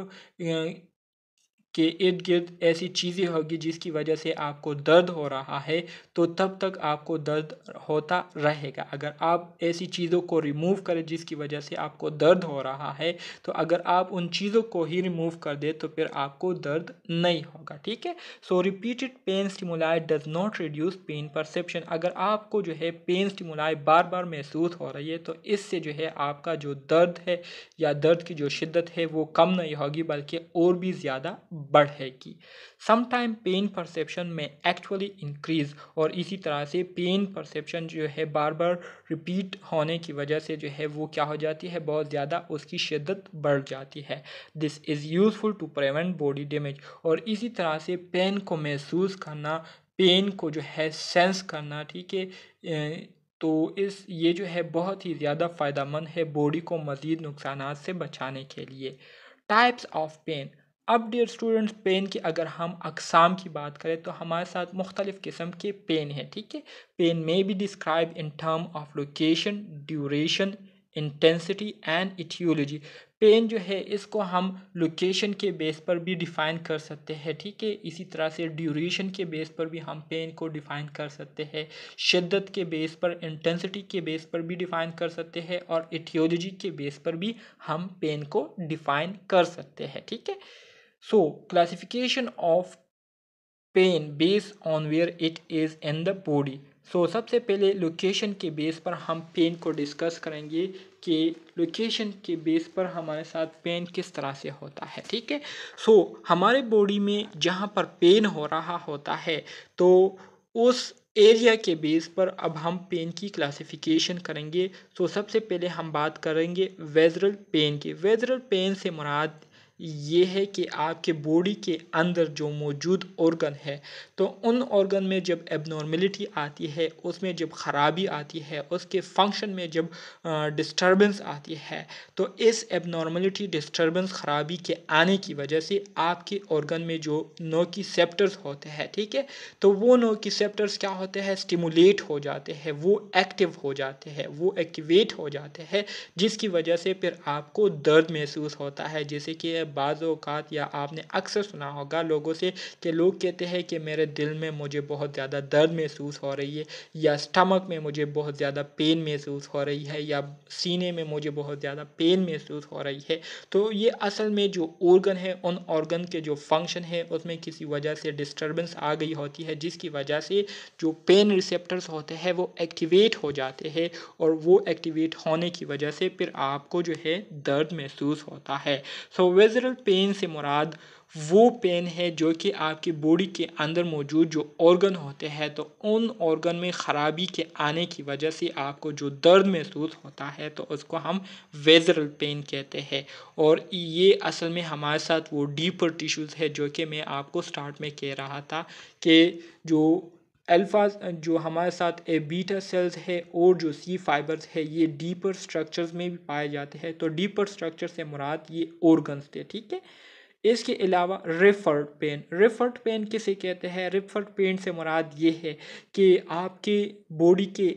A: के इर्द गिर्द ऐसी चीज़ें होगी जिसकी वजह से आपको दर्द हो रहा है, तो तब तक आपको दर्द होता रहेगा। अगर आप ऐसी चीज़ों को रिमूव करें जिसकी वजह से आपको दर्द हो रहा है, तो अगर आप उन चीज़ों को ही रिमूव कर दे तो फिर आपको दर्द नहीं होगा। ठीक है, so repeated pain stimuli does not reduce pain perception. अगर आपको जो है पेन स्टिमुलाई बार बार महसूस हो रही है, तो इससे जो है आपका जो दर्द है या दर्द की जो शिद्दत है वो कम नहीं होगी, बल्कि और भी ज़्यादा बढ़ेगी। समटाइम पेन परसेप्शन में एक्चुअली इंक्रीज, और इसी तरह से पेन परसेप्शन जो है बार बार रिपीट होने की वजह से जो है वो क्या हो जाती है, बहुत ज़्यादा उसकी शिद्दत बढ़ जाती है। This is useful to prevent body damage. और इसी तरह से पेन को महसूस करना, पेन को जो है सेंस करना, ठीक है, तो ये जो है बहुत ही ज़्यादा फ़ायदेमंद है बॉडी को मज़ीद नुकसानात से बचाने के लिए। Types of pain. अब डियर स्टूडेंट्स, पेन की अगर हम अक़साम की बात करें तो हमारे साथ मुख्तलिफ़ किस्म के पेन है। ठीक है, पेन में be describe in term of location, duration, intensity and aetiology. Pain जो है इसको हम लोकेशन के बेस पर भी डिफ़ाइन कर सकते हैं। ठीक है, इसी तरह से ड्यूरेशन के बेस पर भी हम पेन को डिफ़ाइन कर सकते हैं, शिद्दत के बेस पर, इंटेंसिटी के बेस पर भी डिफ़ाइन कर सकते हैं, और इटियोलॉजी के बेस पर भी हम पेन को डिफ़ाइन कर सकते हैं। ठीक है, so classification of pain based on where it is in the body. So सबसे पहले लोकेशन के बेस पर हम पेन को डिस्कस करेंगे कि लोकेशन के बेस पर हमारे साथ पेन किस तरह से होता है। ठीक है, सो हमारे बॉडी में जहाँ पर पेन हो रहा होता है, तो उस एरिया के बेस पर अब हम पेन की क्लासिफिकेशन करेंगे। सो सबसे पहले हम बात करेंगे वेजरल पेन की। वेजरल पेन से मुराद ये है कि आपके बॉडी के अंदर जो मौजूद ऑर्गन है, तो उन ऑर्गन में जब एबनॉर्मेलिटी आती है, उसमें जब ख़राबी आती है, उसके फंक्शन में जब डिस्टर्बेंस आती है, तो इस एबनॉर्मेलिटी, डिस्टर्बेंस, ख़राबी के आने की वजह से आपके ऑर्गन में जो नोकिसेप्टर्स होते हैं, ठीक है, तो वो नोकिसेप्टर्स क्या होते हैं, स्टिमुलेट हो जाते हैं, वो एक्टिव हो जाते हैं, वो एक्टिवेट हो जाते हैं, जिसकी वजह से फिर आपको दर्द महसूस होता है। जैसे कि है बाज़ औक़ात, या आपने अक्सर सुना होगा लोगों से कि लोग कहते हैं कि मेरे दिल में मुझे बहुत ज़्यादा दर्द महसूस हो रही है, या स्टमक में मुझे बहुत ज़्यादा पेन महसूस हो रही है, या सीने में मुझे बहुत ज़्यादा पेन महसूस हो रही है। तो ये असल में जो ऑर्गन है, उन ऑर्गन के जो फंक्शन है उसमें किसी वजह से डिस्टर्बेंस आ गई होती है, जिसकी वजह से जो पेन रिसेप्टर्स होते हैं वो एक्टिवेट हो जाते हैं, और वो एक्टिवेट होने की वजह से फिर आपको जो है दर्द महसूस होता है। सो विज़रल पेन से मुराद वो पेन है जो कि आपकी बॉडी के अंदर मौजूद जो ऑर्गन होते हैं, तो उन ऑर्गन में ख़राबी के आने की वजह से आपको जो दर्द महसूस होता है, तो उसको हम विज़रल पेन कहते हैं। और ये असल में हमारे साथ वो डीपर टिश्यूज़ है जो कि मैं आपको स्टार्ट में कह रहा था कि जो अल्फा जो हमारे साथ ए बीटा सेल्स है और जो सी फाइबर्स है, ये डीपर स्ट्रक्चर्स में भी पाए जाते हैं। तो डीपर स्ट्रक्चर से मुराद ये ऑर्गन्स थे, ठीक है। इसके अलावा रिफर्ड पेन किसे कहते हैं? रिफर्ड पेन से मुराद ये है कि आपके बॉडी के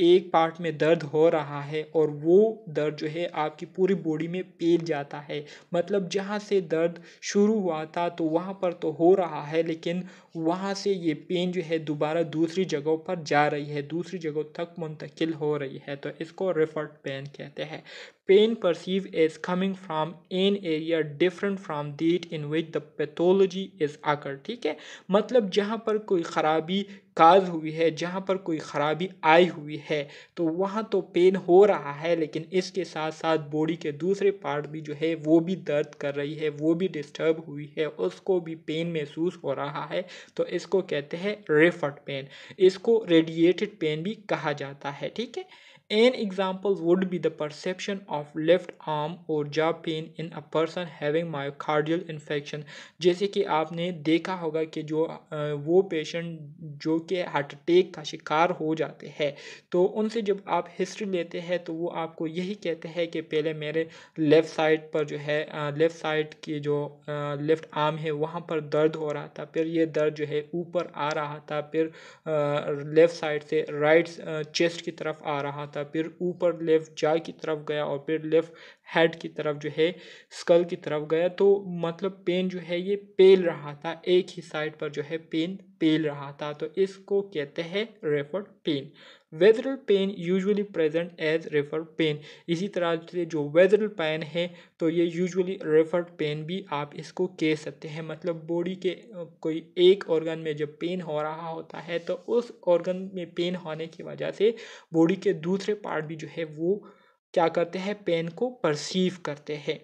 A: एक पार्ट में दर्द हो रहा है, और वो दर्द जो है आपकी पूरी बॉडी में फैल जाता है। मतलब जहाँ से दर्द शुरू हुआ था तो वहाँ पर तो हो रहा है, लेकिन वहाँ से ये पेन जो है दोबारा दूसरी जगहों पर जा रही है, दूसरी जगहों तक मुंतकिल हो रही है, तो इसको रिफर्ड पेन कहते हैं। Pain perceived as coming from an area different from that in which the pathology is occurred, ठीक है। मतलब जहाँ पर कोई ख़राबी काज हुई है, जहाँ पर कोई ख़राबी आई हुई है, तो वहाँ तो पेन हो रहा है, लेकिन इसके साथ साथ बॉडी के दूसरे पार्ट भी जो है वो भी दर्द कर रही है, वो भी डिस्टर्ब हुई है, उसको भी पेन महसूस हो रहा है। तो इसको कहते हैं रेफर्ड पेन। इसको रेडिएटेड पेन भी कहा जाता है, ठीक है। An example would be the perception of left arm or jaw pain in a person having myocardial infarction। जैसे कि आपने देखा होगा कि वो पेशेंट जो कि हार्ट अटैक का शिकार हो जाते हैं, तो उनसे जब आप हिस्ट्री लेते हैं तो वो आपको यही कहते हैं कि पहले मेरे लेफ़्ट साइड पर जो है लेफ़्ट साइड की जो लेफ़्ट आर्म है वहाँ पर दर्द हो रहा था, फिर ये दर्द जो है ऊपर आ रहा था, फिर लेफ़्ट साइड से राइट चेस्ट की तरफ आ रहा था, फिर ऊपर लेफ़्ट जा की तरफ गया, और फिर लेफ़्ट हेड की तरफ जो है स्कल की तरफ गया। तो मतलब पेन जो है ये पेल रहा था, एक ही साइड पर जो है पेन पेल रहा था, तो इसको कहते हैं referred pain. Visceral pain usually present as referred pain. इसी तरह से जो वेदरल पेन है तो ये यूजुअली रेफर्ड पेन भी आप इसको कह सकते हैं। मतलब बॉडी के कोई एक ऑर्गन में जब पेन हो रहा होता है तो उस ऑर्गन में पेन होने की वजह से बॉडी के दूसरे पार्ट भी जो है वो क्या करते हैं, पेन को परसीव करते हैं।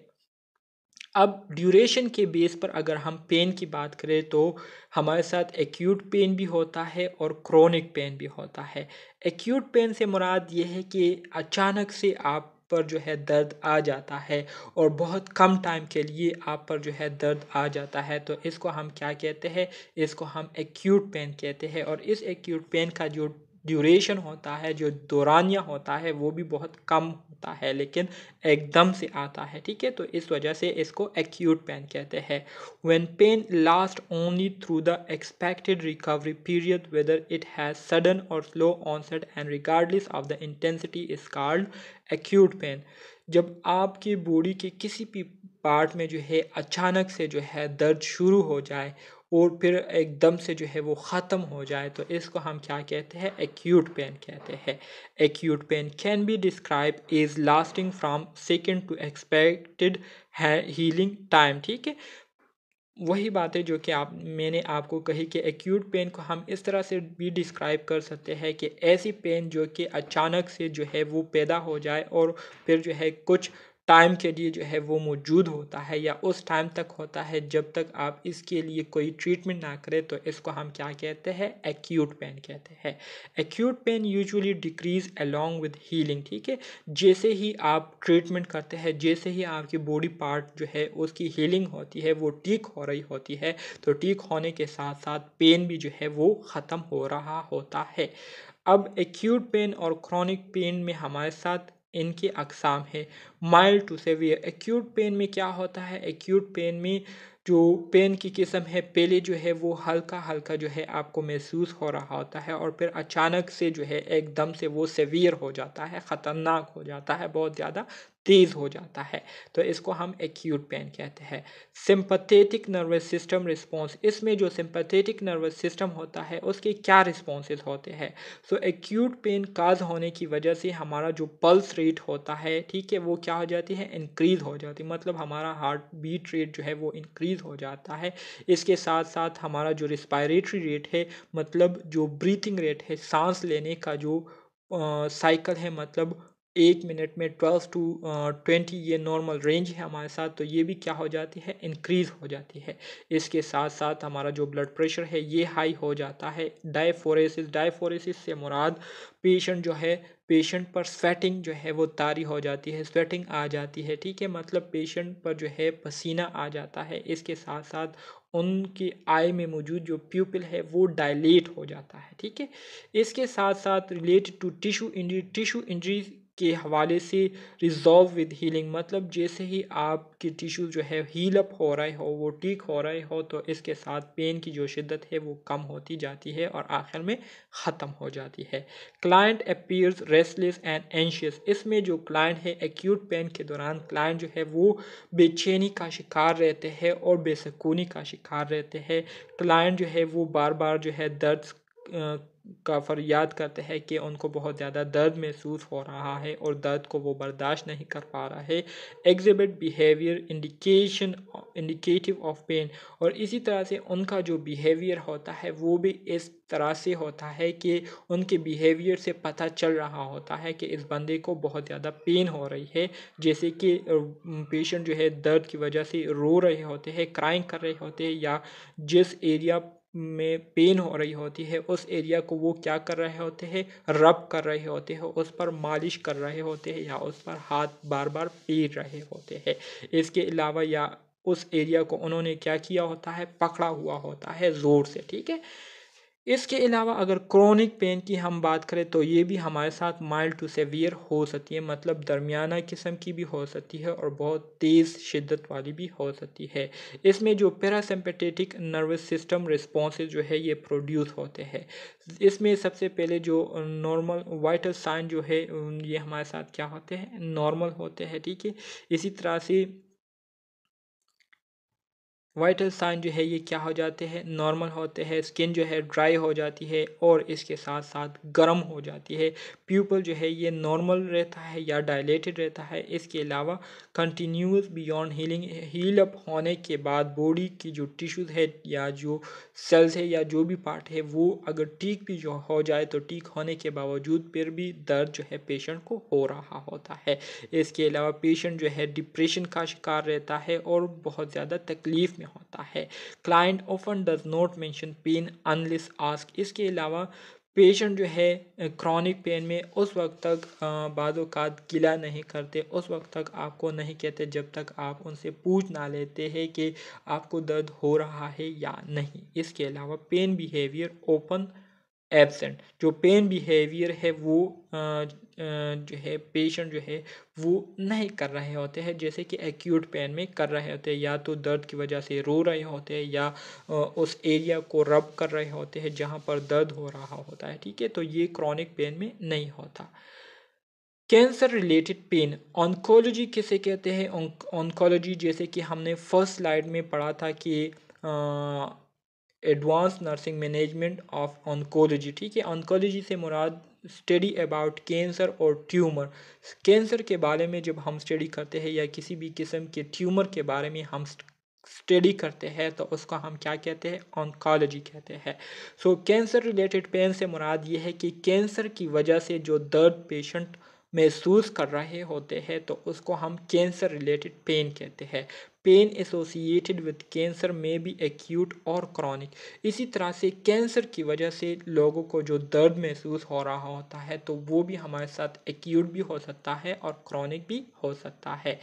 A: अब ड्यूरेशन के बेस पर अगर हम पेन की बात करें तो हमारे साथ एक्यूट पेन भी होता है और क्रोनिक पेन भी होता है। एक्यूट पेन से मुराद ये है कि अचानक से आप पर जो है दर्द आ जाता है, और बहुत कम टाइम के लिए आप पर जो है दर्द आ जाता है, तो इसको हम क्या कहते हैं, इसको हम एक्यूट पेन कहते हैं। और इस एक्यूट पेन का जो ड्यूरेशन होता है, जो दौरानिया होता है, वो भी बहुत कम होता है, लेकिन एकदम से आता है, ठीक है। तो इस वजह से इसको एक्यूट पेन कहते हैं। when pain lasts only through the expected recovery period, whether it has sudden or slow onset and regardless of the intensity, is called acute pain। जब आपकी बॉडी के किसी भी पार्ट में जो है अचानक से जो है दर्द शुरू हो जाए और फिर एकदम से जो है वो ख़त्म हो जाए, तो इसको हम क्या कहते हैं, एक्यूट पेन कहते हैं। Acute pain can be describe is lasting from second to expected healing time, ठीक है। वही बातें जो कि मैंने आपको कही कि एक्यूट पेन को हम इस तरह से भी डिस्क्राइब कर सकते हैं कि ऐसी पेन जो कि अचानक से जो है वो पैदा हो जाए, और फिर जो है कुछ टाइम के लिए जो है वो मौजूद होता है, या उस टाइम तक होता है जब तक आप इसके लिए कोई ट्रीटमेंट ना करें, तो इसको हम क्या कहते हैं, एक्यूट पेन कहते हैं। Acute pen usually decrease along with healing, ठीक है। जैसे ही आप ट्रीटमेंट करते हैं, जैसे ही आपकी बॉडी पार्ट जो है उसकी हीलिंग होती है, वो ठीक हो रही होती है, तो ठीक होने के साथ साथ पेन भी जो है वो ख़त्म हो रहा होता है। अब एक्यूट पेन और क्रोनिक पेन में हमारे साथ इनके अकसाम है। Mild to severe. Acute pain में क्या होता है, एक्यूट पेन में जो पेन की किस्म है, पहले जो है वो हल्का हल्का जो है आपको महसूस हो रहा होता है, और फिर अचानक से जो है एकदम से वो सेवियर हो जाता है, ख़तरनाक हो जाता है, बहुत ज़्यादा तेज़ हो जाता है, तो इसको हम एक्यूट पेन कहते हैं। सिंपैथेटिक नर्वस सिस्टम रिस्पॉन्स, इसमें जो सिंपैथेटिक नर्वस सिस्टम होता है उसके क्या रिस्पॉन्सेज होते हैं। सो एक्यूट पेन काज होने की वजह से हमारा जो पल्स रेट होता है, ठीक है, वो क्या हो जाती है, इंक्रीज़ हो जाती है, मतलब हमारा हार्ट बीट रेट जो है वो इंक्रीज़ हो जाता है। इसके साथ साथ हमारा जो रिस्पायरेटरी रेट है, मतलब जो ब्रीथिंग रेट है, सांस लेने का जो साइकिल है, मतलब 1 मिनट में 12 to 20 ये नॉर्मल रेंज है हमारे साथ, तो ये भी क्या हो जाती है, इंक्रीज़ हो जाती है। इसके साथ साथ हमारा जो ब्लड प्रेशर है ये हाई हो जाता है। डायफोरेसिस से मुराद पेशेंट जो है, पेशेंट पर स्वेटिंग जो है वो तारी हो जाती है, स्वेटिंग आ जाती है, ठीक है, मतलब पेशेंट पर जो है पसीना आ जाता है। इसके साथ साथ उनकी आई में मौजूद जो प्यूपिल है वो डायलेट हो जाता है, ठीक है। इसके साथ साथ रिलेटेड टू टिश्यू इंजरी के हवाले से रिजॉल्व विद हीलिंग, मतलब जैसे ही आपके टिश्यू जो है हील अप हो रहे हो, वो ठीक हो रहे हो, तो इसके साथ पेन की जो शिद्दत है वो कम होती जाती है और आखिर में ख़त्म हो जाती है। Client appears restless and anxious, इसमें जो क्लाइंट है एक्यूट पेन के दौरान क्लाइंट जो है वो बेचैनी का शिकार रहते हैं और बेसकूनी का शिकार रहते हैं। क्लाइंट जो है वो बार बार जो है दर्द का फरियाद करते हैं कि उनको बहुत ज़्यादा दर्द महसूस हो रहा है और दर्द को वो बर्दाश्त नहीं कर पा रहा है। Exhibit behaviour indicative of pain, और इसी तरह से उनका जो बिहेवियर होता है वो भी इस तरह से होता है कि उनके बिहेवियर से पता चल रहा होता है कि इस बंदे को बहुत ज़्यादा पेन हो रही है। जैसे कि पेशेंट जो है दर्द की वजह से रो रहे होते हैं, क्राइंग कर रहे होते हैं, या जिस एरिया में पेन हो रही होती है उस एरिया को वो क्या कर रहे होते हैं, रब कर रहे होते हैं, उस पर मालिश कर रहे होते हैं, या उस पर हाथ बार बार फेर रहे होते हैं। इसके अलावा या उस एरिया को उन्होंने क्या किया होता है, पकड़ा हुआ होता है ज़ोर से, ठीक है। इसके अलावा अगर क्रोनिक पेन की हम बात करें तो ये भी हमारे साथ माइल्ड टू सेवियर हो सकती है, मतलब दरमियाना किस्म की भी हो सकती है और बहुत तेज़ शिद्दत वाली भी हो सकती है। इसमें जो पैरासिम्पैथेटिक नर्वस सिस्टम रिस्पॉन्सेज जो है ये प्रोड्यूस होते हैं। इसमें सबसे पहले जो नॉर्मल वाइटल साइन जो है ये हमारे साथ क्या होते हैं, नॉर्मल होते हैं, ठीक है। इसी तरह से वाइटल साइन जो है ये क्या हो जाते हैं, नॉर्मल होते हैं। स्किन जो है ड्राई हो जाती है और इसके साथ साथ गर्म हो जाती है। प्यूपल जो है ये नॉर्मल रहता है या डायलेटेड रहता है। इसके अलावा continuous beyond healing, heal up होने के बाद बॉडी की जो टिश्यूज़ है या जो सेल्स है या जो भी पार्ट है वो अगर ठीक भी जो हो जाए तो ठीक होने के बावजूद फिर भी दर्द जो है पेशेंट को हो रहा होता है। इसके अलावा पेशेंट जो है डिप्रेशन का शिकार रहता है और बहुत ज़्यादा तकलीफ़ में होता है। Client often does not mention pain unless ask, इसके अलावा पेशेंट जो है क्रॉनिक पेन में उस वक्त तक बाद औक़ात गिला नहीं करते, उस वक्त तक आपको नहीं कहते जब तक आप उनसे पूछ ना लेते हैं कि आपको दर्द हो रहा है या नहीं। इसके अलावा पेन बिहेवियर ओपन एब्सेंट, जो पेन बिहेवियर है वो जो है पेशेंट जो है वो नहीं कर रहे होते हैं, जैसे कि एक्यूट पेन में कर रहे होते हैं, या तो दर्द की वजह से रो रहे होते हैं या उस एरिया को रब कर रहे होते हैं जहाँ पर दर्द हो रहा होता है, ठीक है। तो ये क्रॉनिक पेन में नहीं होता। कैंसर रिलेटेड पेन, ऑन्कोलॉजी किसे कहते हैं, ऑन्कोलॉजी जैसे कि हमने फर्स्ट स्लाइड में पढ़ा था कि advance nursing management of oncology, ठीक है। ऑन्कोलॉजी से मुराद स्टडी अबाउट कैंसर और ट्यूमर। कैंसर के बारे में जब हम स्टडी करते हैं या किसी भी किस्म के ट्यूमर के बारे में हम स्टडी करते हैं तो उसको हम क्या कहते हैं, ऑन्कोलॉजी कहते हैं। सो कैंसर रिलेटेड पेन से मुराद ये है कि कैंसर की वजह से जो दर्द पेशेंट महसूस कर रहे होते हैं तो उसको हम कैंसर रिलेटेड पेन कहते हैं। पेन एसोसिएटेड विद कैंसर में भी एक्यूट और क्रॉनिक। इसी तरह से कैंसर की वजह से लोगों को जो दर्द महसूस हो रहा होता है तो वो भी हमारे साथ एक्यूट भी हो सकता है और क्रॉनिक भी हो सकता है।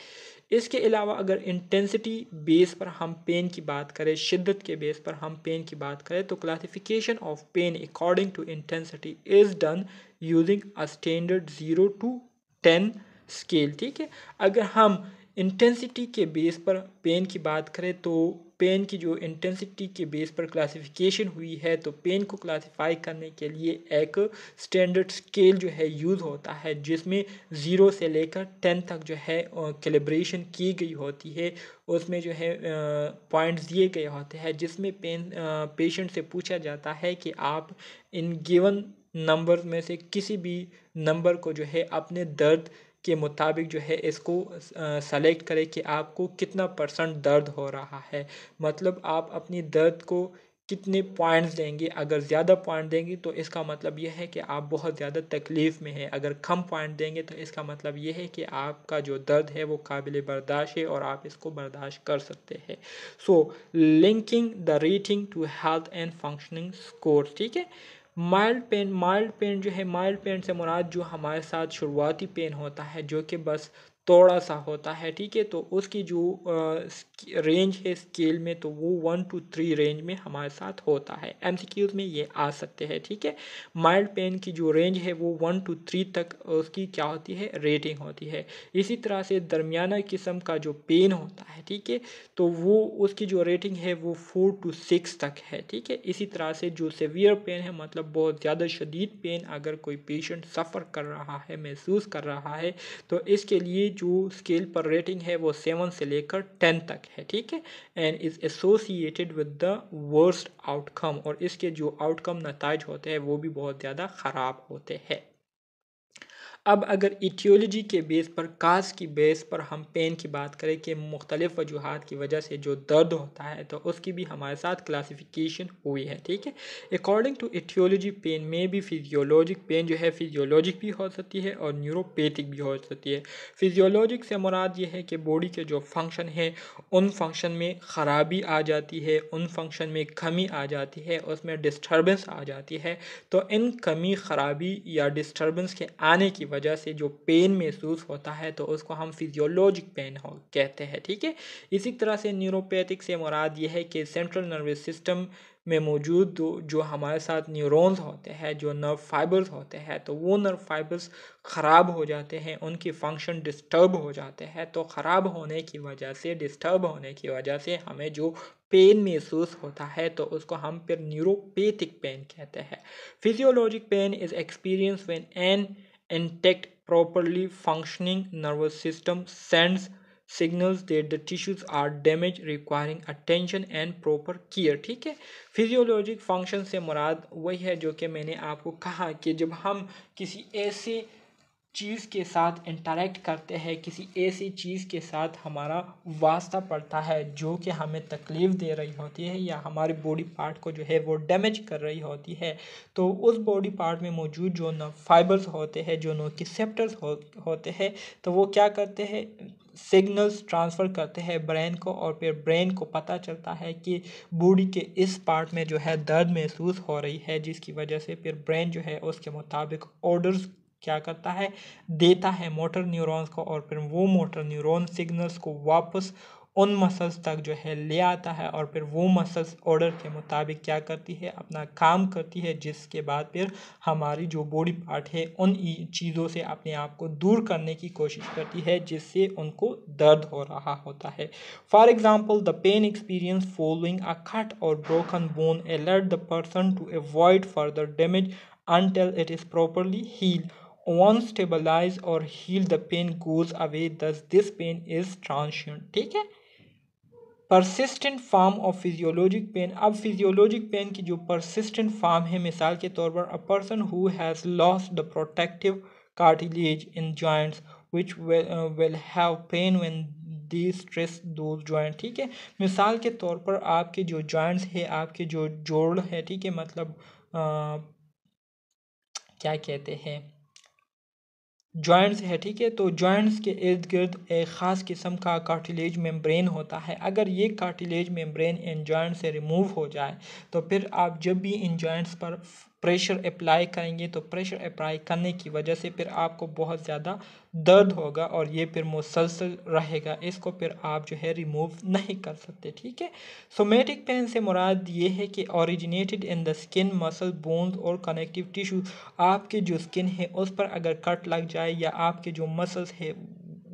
A: इसके अलावा अगर इंटेंसिटी बेस पर हम पेन की बात करें, शिद्दत के बेस पर हम पेन की बात करें, तो classification of pain according to intensity is done using a standard 0 to 10 scale, ठीक है। अगर हम इंटेंसिटी के बेस पर पेन की बात करें तो पेन की जो इंटेंसिटी के बेस पर क्लासिफिकेशन हुई है, तो पेन को क्लासिफाई करने के लिए एक स्टैंडर्ड स्केल जो है यूज़ होता है, जिसमें 0 से लेकर 10 तक जो है कैलिब्रेशन की गई होती है। उसमें जो है पॉइंट्स दिए गए होते हैं, जिसमें पेशेंट से पूछा जाता है कि आप इन गिवन नंबर में से किसी भी नंबर को जो है अपने दर्द के मुताबिक जो है इसको सेलेक्ट करें कि आपको कितना परसेंट दर्द हो रहा है। मतलब आप अपनी दर्द को कितने पॉइंट्स देंगे। अगर ज़्यादा पॉइंट देंगे तो इसका मतलब यह है कि आप बहुत ज़्यादा तकलीफ़ में हैं। अगर कम पॉइंट देंगे तो इसका मतलब यह है कि आपका जो दर्द है वो काबिल बर्दाश्त है और आप इसको बर्दाश्त कर सकते हैं। So linking the rating to health and functioning score, ठीक है। माइल्ड पेन जो है, माइल्ड पेन से मुराद जो हमारे साथ शुरुआती पेन होता है जो कि बस थोड़ा सा होता है, ठीक है। तो उसकी जो रेंज है स्केल में, तो वो 1 to 3 रेंज में हमारे साथ होता है। एमसीक्यूज में ये आ सकते हैं, ठीक है। माइल्ड पेन की जो रेंज है वो 1 to 3 तक उसकी क्या होती है, रेटिंग होती है। इसी तरह से दरमियाना किस्म का जो पेन होता है, ठीक है, तो वो उसकी जो रेटिंग है वो 4 to 6 तक है, ठीक है। इसी तरह से जो सीवियर पेन है, मतलब बहुत ज़्यादा शदीद पेन अगर कोई पेशेंट सफ़र कर रहा है, महसूस कर रहा है, तो इसके लिए जो स्केल पर रेटिंग है वो 7 से लेकर 10 तक है, ठीक है। And is associated with the worst outcome, और इसके जो आउटकम नताइज होते हैं वो भी बहुत ज़्यादा ख़राब होते हैं। अब अगर इटियोलॉजी के बेस पर, काज की बेस पर हम पेन की बात करें कि मुख्तलिफ वजूहात की वजह से जो दर्द होता है, तो उसकी भी हमारे साथ क्लासिफिकेशन हुई है, ठीक है। अकॉर्डिंग टू इटियोलॉजी पेन में भी फिजियोलॉजिक पेन जो है फिजियोलॉजिक भी हो सकती है और न्यूरोपैथिक भी हो सकती है। फिजियोलॉजिक से मुराद ये है कि बॉडी के जो फंक्शन है उन फंक्शन में ख़राबी आ जाती है, उन फंक्शन में कमी आ जाती है, उसमें डिस्टर्बेंस आ जाती है। तो इन कमी, ख़राबी या डिस्टर्बेंस के आने की वजह से जो पेन महसूस होता है, तो उसको हम फिजियोलॉजिक पेन कहते हैं, ठीक है। इसी तरह से न्यूरोपैथिक से मुराद ये है कि सेंट्रल नर्वस सिस्टम में मौजूद जो हमारे साथ न्यूरॉन्स होते हैं, जो नर्व फाइबर्स होते हैं, तो वो नर्व फाइबर्स ख़राब हो जाते हैं, उनकी फंक्शन डिस्टर्ब हो जाते हैं। तो ख़राब होने की वजह से, डिस्टर्ब होने की वजह से हमें जो पेन महसूस होता है, तो उसको हम फिर न्यूरोपैथिक पेन कहते हैं। Physiologic pain is experience when an intact, properly functioning nervous system sends signals that the tissues are damaged, requiring attention and proper care, ठीक है। फिजियोलॉजिक फंक्शन से मुराद वही है जो कि मैंने आपको कहा कि जब हम किसी ऐसे चीज़ के साथ इंटरेक्ट करते हैं, किसी ऐसी चीज़ के साथ हमारा वास्ता पड़ता है जो कि हमें तकलीफ़ दे रही होती है या हमारे बॉडी पार्ट को जो है वो डैमेज कर रही होती है, तो उस बॉडी पार्ट में मौजूद जो नर्व फाइबर्स होते हैं, जो नोसिसेप्टर्स होते हैं, तो वो क्या करते हैं, सिग्नल्स ट्रांसफ़र करते हैं ब्रेन को, और फिर ब्रेन को पता चलता है कि बॉडी के इस पार्ट में जो है दर्द महसूस हो रही है, जिसकी वजह से फिर ब्रेन जो है उसके मुताबिक ऑर्डर्स क्या करता है, देता है मोटर न्यूरॉन्स को, और फिर वो मोटर न्यूरॉन सिग्नल्स को वापस उन मसल्स तक जो है ले आता है, और फिर वो मसल्स ऑर्डर के मुताबिक क्या करती है, अपना काम करती है, जिसके बाद फिर हमारी जो बॉडी पार्ट है उन चीज़ों से अपने आप को दूर करने की कोशिश करती है जिससे उनको दर्द हो रहा होता है। For example, the pain experience following a cut or broken bone alert the person to avoid further damage until it is properly healed. Once stabilized or healed, the pain goes away. Thus, this pain is transient. ठीक है। persistent form of physiologic pain. अब physiologic pain की जो persistent form है, मिसाल के तौर पर a person who has lost the protective cartilage in joints which will have pain when they stress those joints, ठीक है। मिसाल के तौर पर आपके जो joints है, आपके जो जोड़ है, ठीक है, मतलब क्या कहते हैं, जॉइंट्स है, ठीक है। तो जॉइंट्स के इर्द गिर्द एक ख़ास किस्म का कार्टिलेज मेम्ब्रेन होता है। अगर ये कार्टिलेज मेम्ब्रेन इन जॉइंट से रिमूव हो जाए, तो फिर आप जब भी इन जॉइंट्स पर प्रेशर अप्लाई करेंगे, तो प्रेशर अप्लाई करने की वजह से फिर आपको बहुत ज़्यादा दर्द होगा और ये फिर मुसलसल रहेगा, इसको फिर आप जो है रिमूव नहीं कर सकते, ठीक है। सोमेटिक पेन से मुराद ये है कि originated in the skin, muscle, bones और कनेक्टिव टिश्यू। आपके जो स्किन है उस पर अगर कट लग जाए या आपके जो मसल्स है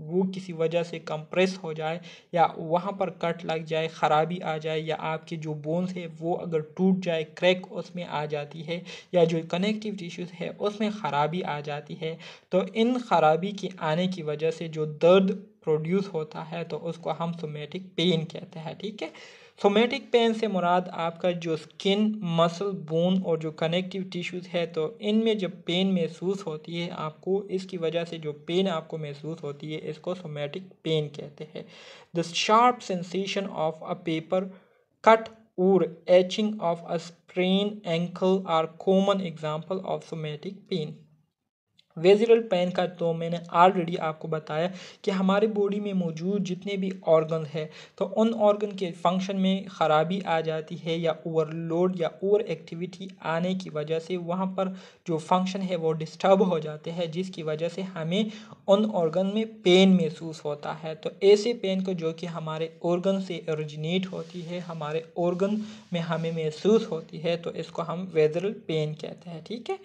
A: वो किसी वजह से कंप्रेस हो जाए या वहाँ पर कट लग जाए, ख़राबी आ जाए, या आपके जो बोन्स है वो अगर टूट जाए, क्रैक उसमें आ जाती है, या जो कनेक्टिव टिश्यूज़ है उसमें ख़राबी आ जाती है, तो इन ख़राबी के आने की वजह से जो दर्द प्रोड्यूस होता है तो उसको हम सोमेटिक पेन कहते हैं। ठीक है, सोमेटिक पेन से मुराद आपका जो स्किन, मसल, बोन और जो कनेक्टिव टिश्यूज़ है तो इनमें जब पेन महसूस होती है आपको, इसकी वजह से जो पेन आपको महसूस होती है इसको सोमेटिक पेन कहते हैं। The sharp sensation of a paper cut or aching of a sprained ankle are common example of somatic pain. Visual pain का तो मैंने ऑलरेडी आपको बताया कि हमारे बॉडी में मौजूद जितने भी ऑर्गन है तो उन ऑर्गन के फंक्शन में ख़राबी आ जाती है, या ओवरलोड या ओवर एक्टिविटी आने की वजह से वहाँ पर जो फंक्शन है वो डिस्टर्ब हो जाते हैं, जिसकी वजह से हमें उन ऑर्गन में पेन महसूस होता है। तो ऐसे पेन को जो कि हमारे ऑर्गन से ओरिजिनेट होती है, हमारे ऑर्गन में हमें महसूस होती है, तो इसको हम विज़ुअल पेन कहते हैं। ठीक है,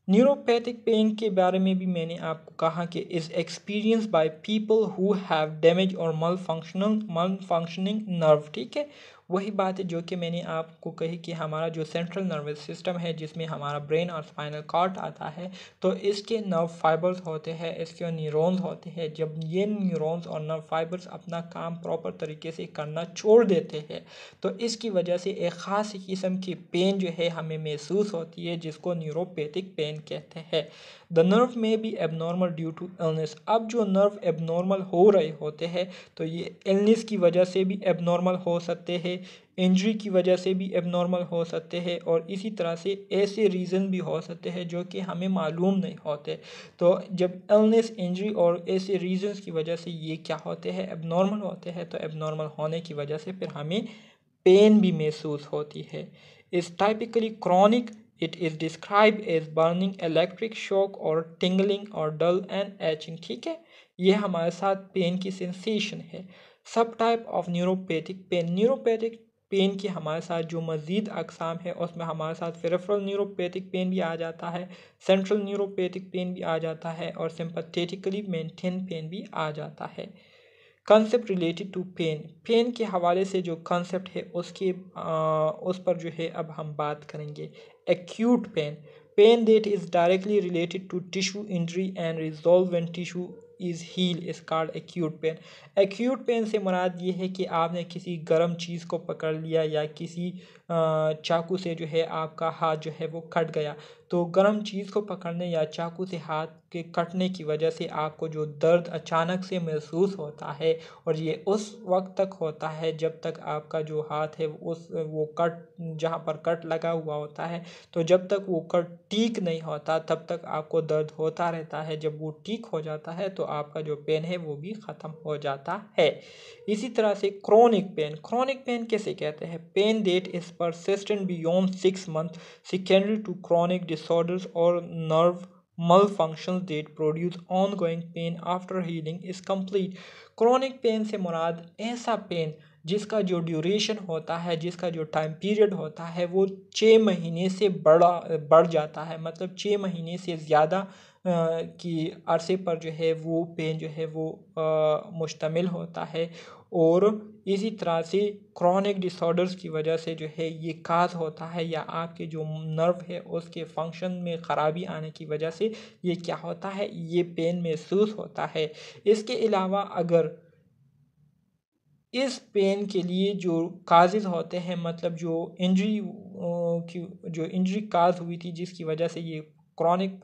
A: न्यूरोपैथिक पेन के बारे में भी मैंने आपको कहा कि is experience by people who have damage और मल फंक्शनिंग नर्व। ठीक है, वही बात है जो कि मैंने आपको कही कि हमारा जो सेंट्रल नर्वस सिस्टम है जिसमें हमारा ब्रेन और स्पाइनल कॉर्ड आता है, तो इसके नर्व फाइबर्स होते हैं, इसके न्यूरॉन्स होते हैं। जब ये न्यूरॉन्स और नर्व फाइबर्स अपना काम प्रॉपर तरीके से करना छोड़ देते हैं तो इसकी वजह से एक ख़ास किस्म की पेन जो है हमें महसूस होती है, जिसको न्यूरोपैथिक पेन कहते हैं। द नर्व में be abnormal due to illness. अब जो नर्व एबनॉर्मल हो रहे होते हैं तो ये इलनेस की वजह से भी एबनॉर्मल हो सकते हैं, इंजरी की वजह से भी एबनॉर्मल हो सकते हैं, और इसी तरह से ऐसे रीज़न भी हो सकते हैं जो कि हमें मालूम नहीं होते। तो जब इलनेस, इंजरी और ऐसे रीज़न्स की वजह से ये क्या होते हैं, एबनॉर्मल होते हैं, तो एबनॉर्मल होने की वजह से फिर हमें पेन भी महसूस होती है। Is typically chronic, it is describe as burning, electric shock और टिंगलिंग और डल एंड एचिंग। ठीक है, ये हमारे साथ पेन की सेंसेशन है। सब type of neuropathic pain, neuropathic pain की हमारे साथ जो मज़ीद अकसाम है उसमें हमारे साथ पेरिफेरल न्यूरोपैथिक पेन भी आ जाता है, सेंट्रल न्यूरोपैथिक पेन भी आ जाता है, और सिंपैथेटिकली मेंटेन पेन भी आ जाता है। Concept related to pain, pain के हवाले से जो कंसेप्ट है उस पर जो है अब हम बात करेंगे। Acute pain, pain that is directly related to tissue injury and resolve when tissue is heal is called acute pain. Acute pain से मुराद ये है कि आपने किसी गर्म चीज़ को पकड़ लिया या किसी चाकू से जो है आपका हाथ जो है वो कट गया, तो गर्म चीज़ को पकड़ने या चाकू से हाथ के कटने की वजह से आपको जो दर्द अचानक से महसूस होता है, और ये उस वक्त तक होता है जब तक आपका जो हाथ है वो कट, जहाँ पर कट लगा हुआ होता है, तो जब तक वो कट ठीक नहीं होता तब तक आपको दर्द होता रहता है। जब वो ठीक हो जाता है तो आपका जो पेन है वो भी ख़त्म हो जाता है। इसी तरह से क्रोनिक पेन, क्रोनिक पेन कैसे कहते हैं, pain that is persistent beyond 6 months, secondary to chronic disorders or nerve malfunctions that produce ongoing pain after healing is complete। chronic pain से मुराद ऐसा पेन जिसका जो ड्यूरेशन होता है, जिसका जो टाइम पीरियड होता है वो 6 महीने से बढ़ जाता है, मतलब 6 महीने से ज़्यादा की अरसे पर जो है वो पेन जो है वो मुश्तमिल होता है। और इसी तरह से क्रॉनिक डिसऑर्डर्स की वजह से जो है ये काज होता है, या आपके जो नर्व है उसके फंक्शन में ख़राबी आने की वजह से ये क्या होता है, ये पेन महसूस होता है। इसके अलावा अगर इस पेन के लिए जो काजेज़ होते हैं, मतलब जो इंजरी की जो इंजरी काज हुई थी जिसकी वजह से ये क्रॉनिक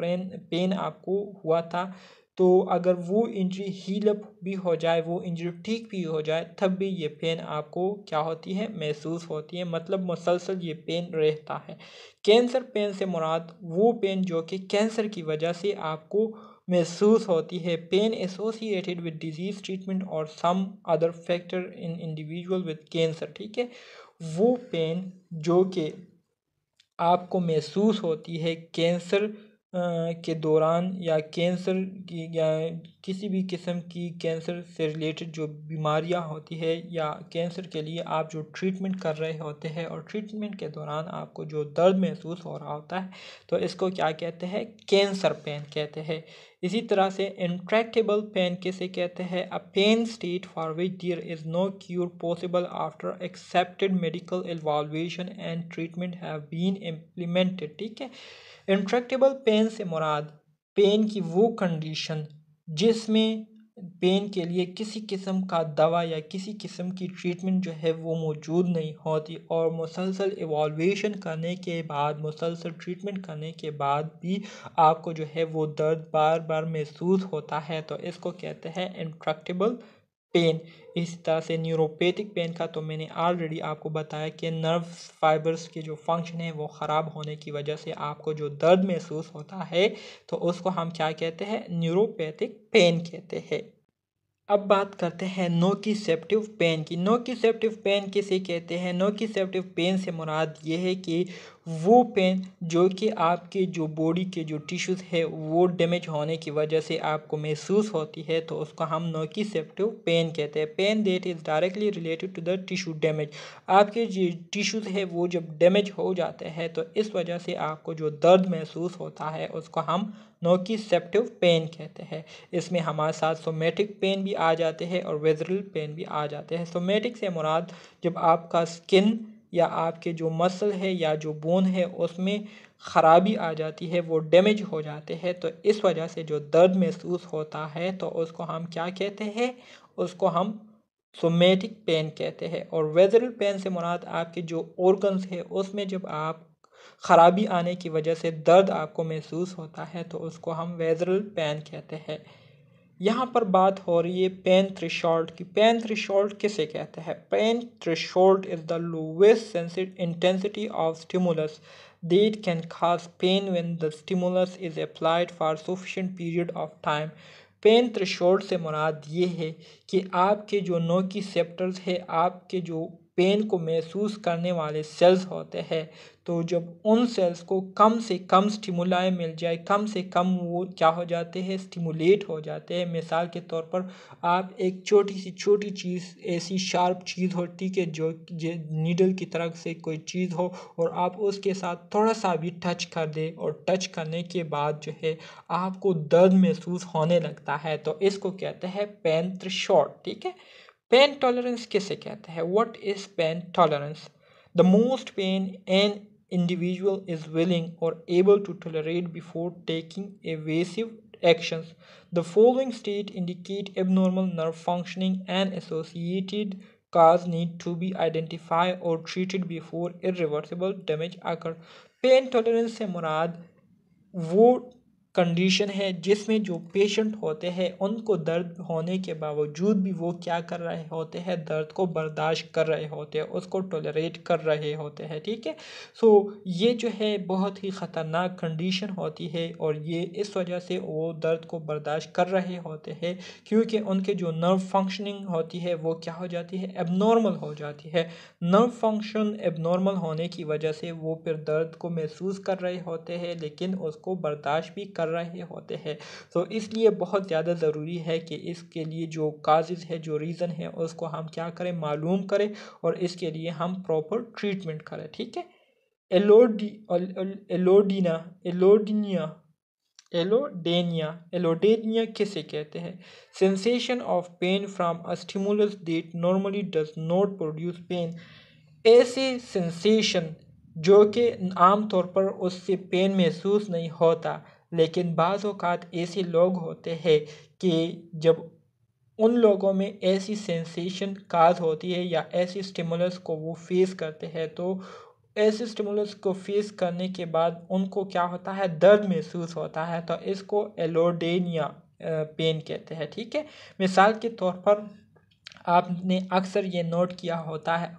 A: पेन आपको हुआ था, तो अगर वो इंजरी हील अप भी हो जाए, वो इंजरी ठीक भी हो जाए, तब भी ये पेन आपको क्या होती है, महसूस होती है, मतलब मुसलसल ये पेन रहता है। कैंसर पेन से मुराद वो पेन जो कि कैंसर की वजह से आपको महसूस होती है। Pain associated with disease treatment or some other factor in individual with cancer. ठीक है, वो पेन जो कि आपको महसूस होती है कैंसर के दौरान, या कैंसर की, या किसी भी किस्म की कैंसर से रिलेटेड जो बीमारियां होती है, या कैंसर के लिए आप जो ट्रीटमेंट कर रहे होते हैं और ट्रीटमेंट के दौरान आपको जो दर्द महसूस हो रहा होता है, तो इसको क्या कहते हैं, कैंसर पेन कहते हैं। इसी तरह से इंट्रैक्टेबल पेन किसे कहते हैं? A pain state for which there is no cure possible after accepted medical evaluation and treatment have been implemented. ठीक है, इंट्रैक्टेबल पेन से मुराद पेन की वो कंडीशन जिसमें पेन के लिए किसी किस्म का दवा या किसी किस्म की ट्रीटमेंट जो है वो मौजूद नहीं होती, और मुसलसल इवॉल्वेशन करने के बाद, मुसलसल ट्रीटमेंट करने के बाद भी आपको जो है वो दर्द बार बार महसूस होता है, तो इसको कहते हैं इंट्रैक्टेबल पेन। इस तरह से न्यूरोपैथिक पेन का तो मैंने ऑलरेडी आपको बताया कि नर्व फाइबर्स के जो फंक्शन है वो ख़राब होने की वजह से आपको जो दर्द महसूस होता है तो उसको हम क्या कहते हैं? न्यूरोपैथिक पेन कहते हैं। अब बात करते हैं नोकिसेप्टिव पेन की। नोकिसेप्टिव पेन किसे कहते हैं? नोकिसेप्टिव पेन से मुराद ये है कि वो पेन जो कि आपके जो बॉडी के जो टिश्यूज़ है वो डैमेज होने की वजह से आपको महसूस होती है, तो उसको हम नोकिसेप्टिव पेन कहते हैं। Pain that is directly related to the tissue damage. आपके जो टिश्यूज़ है वो जब डैमेज हो जाते हैं तो इस वजह से आपको जो दर्द महसूस होता है उसको हम नोकिसेप्टिव पेन कहते हैं। इसमें हमारे साथ सोमेटिक पेन भी आ जाते हैं और विज़रल पेन भी आ जाते हैं। सोमेटिक से मुराद जब आपका स्किन या आपके जो मसल है या जो बोन है उसमें ख़राबी आ जाती है, वो डैमेज हो जाते हैं, तो इस वजह से जो दर्द महसूस होता है तो उसको हम क्या कहते हैं? उसको हम सोमेटिक पेन कहते हैं। और विज़रल पेन से मुराद आपके जो ऑर्गन्स है उसमें जब आप ख़राबी आने की वजह से दर्द आपको महसूस होता है तो उसको हम विज़रल पेन कहते हैं। यहाँ पर बात हो रही है पेन थ्रेशोल्ड की। पेन थ्रेशोल्ड किसे कहते हैं? Pain threshold is the lowest intensity of stimulus that can cause pain when the stimulus is applied for sufficient period of time। Pain threshold से मुराद ये है कि आपके जो नोकिसेप्टर्स है, आपके जो पेन को महसूस करने वाले सेल्स होते हैं, तो जब उन सेल्स को कम से कम स्टिमुलाई मिल जाए, कम से कम वो क्या हो जाते हैं? स्टिमुलेट हो जाते हैं। मिसाल के तौर पर आप एक छोटी सी छोटी चीज़, ऐसी शार्प चीज़ होती कि जो नीडल की तरफ से कोई चीज़ हो और आप उसके साथ थोड़ा सा भी टच कर दे और टच करने के बाद जो है आपको दर्द महसूस होने लगता है, तो इसको कहते हैं पेन थ्रेशोल्ड। ठीक है, पेन टॉलरेंस किसे कहते हैं? What is pain tolerance? The most pain an individual is willing or able to tolerate before taking evasive actions. The following state indicate abnormal nerve functioning and associated cause need to be identified or treated before irreversible damage occur। Pain tolerance से मुराद वो कंडीशन है जिसमें जो पेशेंट होते हैं उनको दर्द होने के बावजूद भी वो क्या कर रहे होते हैं? दर्द को बर्दाश्त कर रहे होते हैं, उसको टॉलरेट कर रहे होते हैं। ठीक है, सो ये जो है बहुत ही ख़तरनाक कंडीशन होती है और ये इस वजह से वो दर्द को बर्दाश्त कर रहे होते हैं क्योंकि उनके जो नर्व फंक्शनिंग होती है वो क्या हो जाती है? एबनॉर्मल हो जाती है। नर्व फंक्शन एबनॉर्मल होने की वजह से वो फिर दर्द को महसूस कर रहे होते हैं लेकिन उसको बर्दाश्त भी कर रहे होते हैं। तो इसलिए बहुत ज़्यादा ज़रूरी है कि इसके लिए जो काजेज़ है, जो रीज़न है, उसको हम क्या करें? मालूम करें और इसके लिए हम प्रॉपर ट्रीटमेंट करें। ठीक है, एलोडी एलोडीना एलोडीनिया एलोडेनिया किसे कहते हैं? Sensation of pain from a stimulus that normally does not produce pain. ऐसे सेंसेशन जो कि आमतौर पर उससे पेन महसूस नहीं होता, लेकिन बाज़ औक़ात ऐसे लोग होते हैं कि जब उन लोगों में ऐसी सेंसेशन काज होती है या ऐसी स्टिमुलस को वो फेस करते हैं, तो ऐसे स्टिमुलस को फेस करने के बाद उनको क्या होता है? दर्द महसूस होता है, तो इसको एलोडेनिया पेन कहते हैं। ठीक है, मिसाल के तौर पर आपने अक्सर ये नोट किया होता है,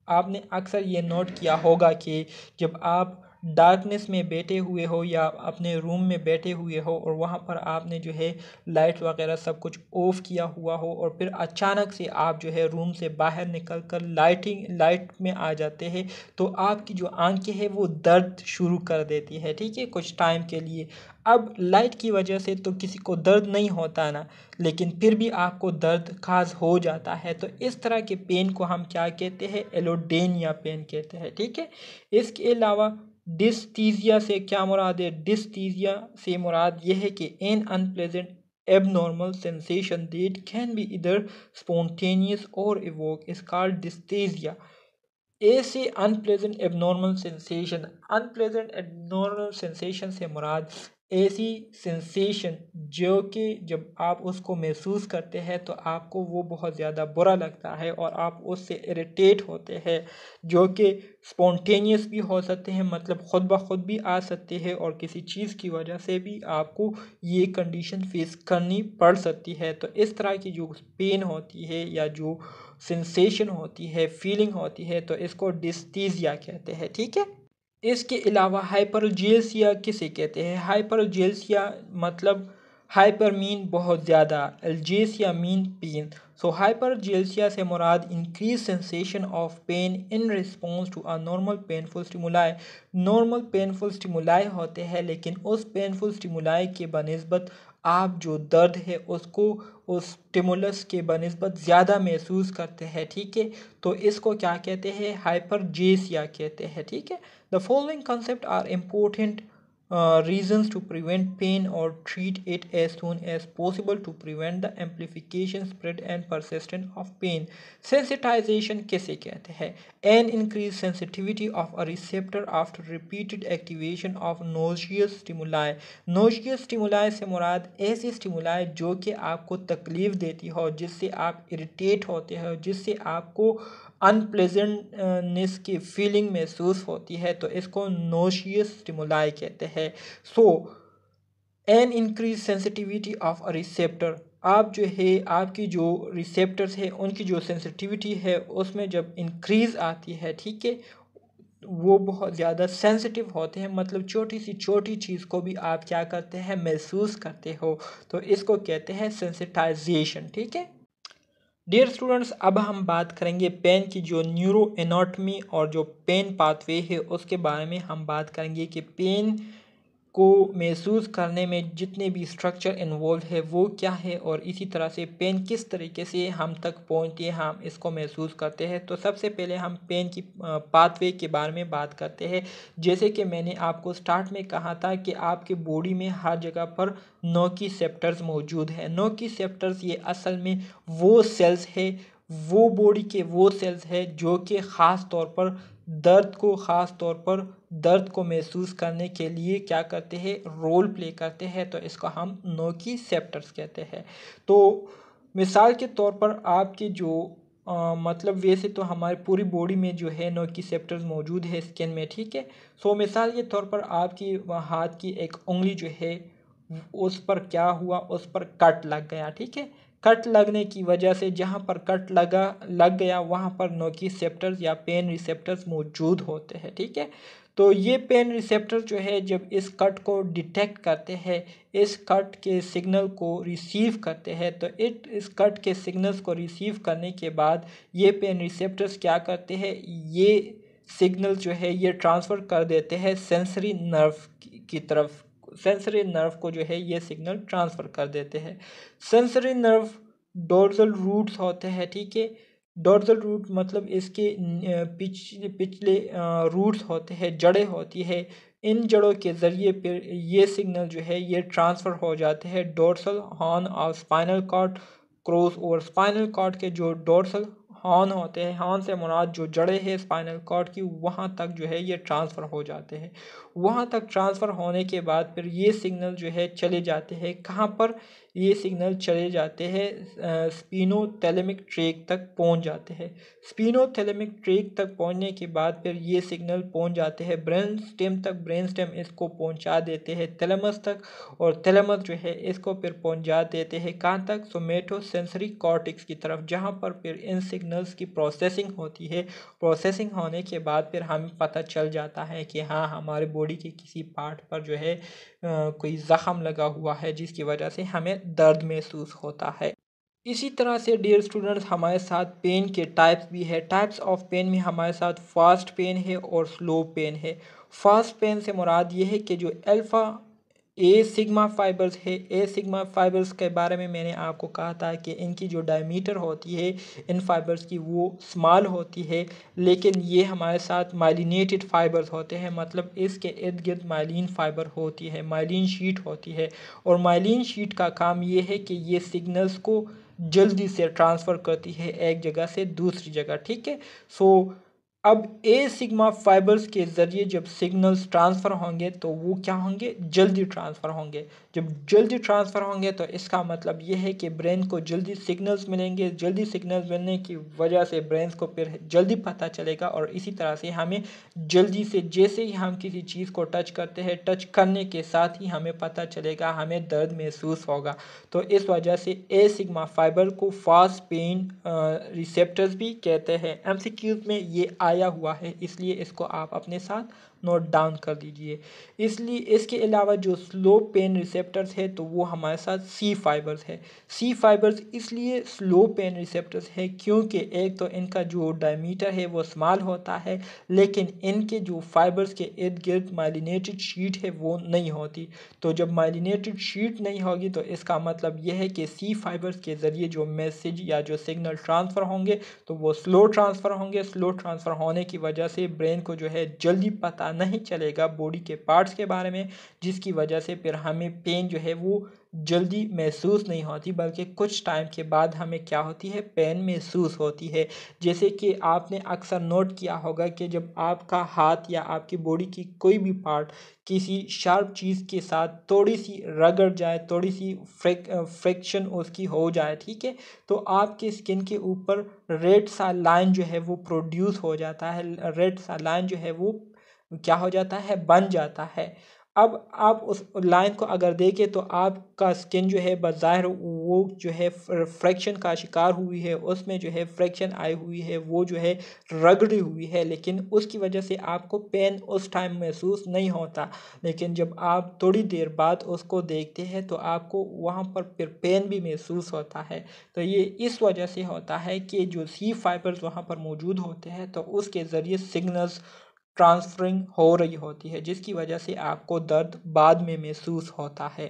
A: आपने अक्सर ये नोट किया होगा कि जब आप डार्कनेस में बैठे हुए हो या अपने रूम में बैठे हुए हो और वहाँ पर आपने जो है लाइट वगैरह सब कुछ ऑफ किया हुआ हो और फिर अचानक से आप जो है रूम से बाहर निकल कर लाइट में आ जाते हैं, तो आपकी जो आंखें हैं वो दर्द शुरू कर देती है। ठीक है, कुछ टाइम के लिए। अब लाइट की वजह से तो किसी को दर्द नहीं होता ना, लेकिन फिर भी आपको दर्द खास हो जाता है, तो इस तरह के पेन को हम क्या कहते हैं? एलोडेनिया पेन कहते हैं। ठीक है, इसके अलावा डिस्थीजिया से क्या मुराद है? डिस्थीजिया से मुराद यह है कि N unpleasant abnormal sensation that can be either spontaneous or evoked is called dysesthesia. ए से unpleasant abnormal sensation, unpleasant abnormal sensation से मुराद ऐसी सेंसेशन जो कि जब आप उसको महसूस करते हैं तो आपको वो बहुत ज़्यादा बुरा लगता है और आप उससे इरिटेट होते हैं, जो कि स्पॉन्टेनियस भी हो सकते हैं, मतलब ख़ुद ब खुद भी आ सकते हैं और किसी चीज़ की वजह से भी आपको ये कंडीशन फेस करनी पड़ सकती है। तो इस तरह की जो पेन होती है या जो सेंसेशन होती है, फीलिंग होती है, तो इसको डिस्थीजिया कहते हैं। ठीक है। इसके अलावा हाइपरजेल्सिया किसे कहते हैं? हाइपरजेल्सिया मतलब हाइपर मीन बहुत ज़्यादा, एल्जेसिया मीन पेन। सो हाइपरजेल्सिया से मुराद increase sensation of pain in response to a normal painful stimuli. Normal painful stimuli होते हैं, लेकिन उस पेनफुल स्टिमुलाई के बनिस्बत आप जो दर्द है उसको उस स्टिमुलस के बनिस्बत ज़्यादा महसूस करते हैं। ठीक है, तो इसको क्या कहते हैं? हाइपरजेसिया कहते हैं। ठीक है। The following concepts are important reasons to prevent pain or treat it as soon as possible to prevent the amplification, spread and persistence of pain. Sensitization किसे कहते हैं? An increased sensitivity of a receptor after repeated activation of nauseous stimuli. Nauseous stimuli से मुराद ऐसी stimuli जो कि आपको तकलीफ़ देती हो, जिससे आप इरिटेट होते हो, जिससे आपको अनप्लेजेंटनेस की फीलिंग महसूस होती है, तो इसको नोशियस स्टिमुलाई कहते हैं। So an increase sensitivity of a receptor, आप जो है आपकी जो रिसेप्टर्स है उनकी जो सेंसिटिविटी है उसमें जब इंक्रीज आती है, ठीक है, वो बहुत ज़्यादा सेंसिटिव होते हैं, मतलब छोटी सी छोटी चीज़ को भी आप क्या करते हैं? महसूस करते हो, तो इसको कहते हैं सेंसिटाइजेशन। ठीक है। डियर स्टूडेंट्स, अब हम बात करेंगे पेन की जो न्यूरो एनाटॉमी और जो पेन पाथवे है उसके बारे में हम बात करेंगे कि पेन को महसूस करने में जितने भी स्ट्रक्चर इन्वॉल्व है वो क्या है और इसी तरह से पेन किस तरीके से हम तक पहुंचती है, हम इसको महसूस करते हैं। तो सबसे पहले हम पेन की पाथवे के बारे में बात करते हैं। जैसे कि मैंने आपको स्टार्ट में कहा था कि आपके बॉडी में हर जगह पर नोकिसेप्टर्स मौजूद है। नोकिसेप्टर्स ये असल में वो सेल्स है, वो बॉडी के वो सेल्स है जो कि ख़ास तौर पर दर्द को महसूस करने के लिए क्या करते हैं? रोल प्ले करते हैं। तो इसको हम नोकिसेप्टर्स कहते हैं। तो मिसाल के तौर पर आपके जो मतलब वैसे तो हमारी पूरी बॉडी में जो है नोकिसेप्टर्स मौजूद है स्किन में। ठीक है। सो मिसाल के तौर पर आपकी हाथ की एक उंगली जो है उस पर क्या हुआ? उस पर कट लग गया। ठीक है। कट लगने की वजह से जहाँ पर कट लग गया वहाँ पर नोकिसेप्टर्स या पेन रिसेप्टर्स मौजूद होते हैं। ठीक है। तो ये पेन रिसेप्टर जो है जब इस कट को डिटेक्ट करते हैं, इस कट के सिग्नल को रिसीव करते हैं, तो इस कट के सिग्नल्स को रिसीव करने के बाद ये पेन रिसेप्टर्स क्या करते हैं? ये सिग्नल जो है ये ट्रांसफ़र कर देते हैं सेंसरी नर्व की तरफ। सेंसरी नर्व को जो है ये सिग्नल ट्रांसफ़र कर देते हैं। सेंसरी नर्व डोर्सल रूट्स होते हैं। ठीक है। डोर्सल रूट मतलब इसके पिछले रूट्स होते हैं, जड़ें होती है। इन जड़ों के ज़रिए फिर ये सिग्नल जो है ये ट्रांसफ़र हो जाते हैं डोर्सल हॉर्न और spinal cord cross over. Spinal cord के जो डोर्सल हॉर्न होते हैं, हॉर्न से मुराद जो जड़ें हैं स्पाइनल कॉर्ड की, वहाँ तक जो है ये ट्रांसफ़र हो जाते हैं। वहाँ तक ट्रांसफ़र होने के बाद फिर ये सिग्नल जो है चले जाते हैं कहाँ पर? ये सिग्नल चले जाते हैं स्पिनोथैलेमिक ट्रैक तक पहुँच जाते हैं। स्पिनोथैलेमिक ट्रैक तक पहुँचने के बाद फिर ये सिग्नल पहुँच जाते हैं ब्रेन स्टेम तक। ब्रेन स्टेम इसको पहुँचा देते हैं थैलेमस तक, और थैलेमस जो है इसको फिर पहुँचा देते हैं कहाँ तक? सोमेटोसेंसरी कॉर्टेक्स की तरफ, जहाँ पर फिर इन सिग्नल्स की प्रोसेसिंग होती है। प्रोसेसिंग होने के बाद फिर हमें पता चल जाता है कि हाँ, हमारे बॉडी के किसी पार्ट पर जो है कोई ज़ख़म लगा हुआ है जिसकी वजह से हमें दर्द महसूस होता है। इसी तरह से डियर स्टूडेंट्स हमारे साथ पेन के टाइप्स भी है। टाइप्स ऑफ पेन में हमारे साथ फास्ट पेन है और स्लो पेन है। फास्ट पेन से मुराद ये है कि जो अल्फ़ा ए सिग्मा फाइबर्स है। ए सिग्मा फाइबर्स के बारे में मैंने आपको कहा था कि इनकी जो डायमीटर होती है इन फाइबर्स की वो स्मॉल होती है, लेकिन ये हमारे साथ माइलिनेटेड फाइबर्स होते हैं, मतलब इसके इर्द गिर्द माइलिन फाइबर होती है, माइलिन शीट होती है। और माइलिन शीट का काम ये है कि ये सिग्नल्स को जल्दी से ट्रांसफ़र करती है एक जगह से दूसरी जगह, ठीक है। सो अब ए सिग्मा फाइबर्स के ज़रिए जब सिग्नल्स ट्रांसफ़र होंगे तो वो क्या होंगे, जल्दी ट्रांसफ़र होंगे। जब जल्दी ट्रांसफ़र होंगे तो इसका मतलब ये है कि ब्रेन को जल्दी सिग्नल्स मिलेंगे, जल्दी सिग्नल्स मिलने की वजह से ब्रेन को फिर जल्दी पता चलेगा, और इसी तरह से हमें जल्दी से, जैसे ही हम किसी चीज़ को टच करते हैं, टच करने के साथ ही हमें पता चलेगा, हमें दर्द महसूस होगा। तो इस वजह से ए सिग्मा फाइबर को फास्ट पेन रिसेप्टर्स भी कहते हैं। एमसीक्यूज में ये आया हुआ है, इसलिए इसको आप अपने साथ नोट डाउन कर दीजिए। इसलिए इसके अलावा जो स्लो पेन रिसेप्टर्स है तो वो हमारे साथ सी फाइबर्स है। सी फाइबर्स इसलिए स्लो पेन रिसेप्टर्स है क्योंकि एक तो इनका जो डायमीटर है वो स्मॉल होता है, लेकिन इनके जो फाइबर्स के इर्द गिर्द माइलिनेटेड शीट है वो नहीं होती। तो जब माइलिनेटेड शीट नहीं होगी तो इसका मतलब यह है कि सी फाइबर्स के ज़रिए जो मैसेज या जो सिग्नल ट्रांसफ़र होंगे तो वो स्लो ट्रांसफ़र होंगे। स्लो ट्रांसफ़र होने की वजह से ब्रेन को जो है जल्दी पता नहीं चलेगा बॉडी के पार्ट्स के बारे में, जिसकी वजह से फिर हमें पेन जो है वो जल्दी महसूस नहीं होती, बल्कि कुछ टाइम के बाद हमें क्या होती है, पेन महसूस होती है। जैसे कि आपने अक्सर नोट किया होगा कि जब आपका हाथ या आपकी बॉडी की कोई भी पार्ट किसी शार्प चीज़ के साथ थोड़ी सी रगड़ जाए, थोड़ी सी फ्रिक्शन उसकी हो जाए, ठीक है, तो आपके स्किन के ऊपर रेड सा लाइन जो है वो प्रोड्यूस हो जाता है, रेड सा लाइन जो है वो क्या हो जाता है, बन जाता है। अब आप उस लाइन को अगर देखें तो आपका स्किन जो है बज़ाहिर वो जो है फ्रैक्शन का शिकार हुई है, उसमें जो है फ्रैक्शन आई हुई है, वो जो है रगड़ी हुई है, लेकिन उसकी वजह से आपको पेन उस टाइम महसूस नहीं होता। लेकिन जब आप थोड़ी देर बाद उसको देखते हैं तो आपको वहाँ पर फिर पेन भी महसूस होता है। तो ये इस वजह से होता है कि जो सी फाइबर्स वहाँ पर मौजूद होते हैं तो उसके ज़रिए सिग्नल्स ट्रांसफरिंग हो रही होती है, जिसकी वजह से आपको दर्द बाद में महसूस होता है।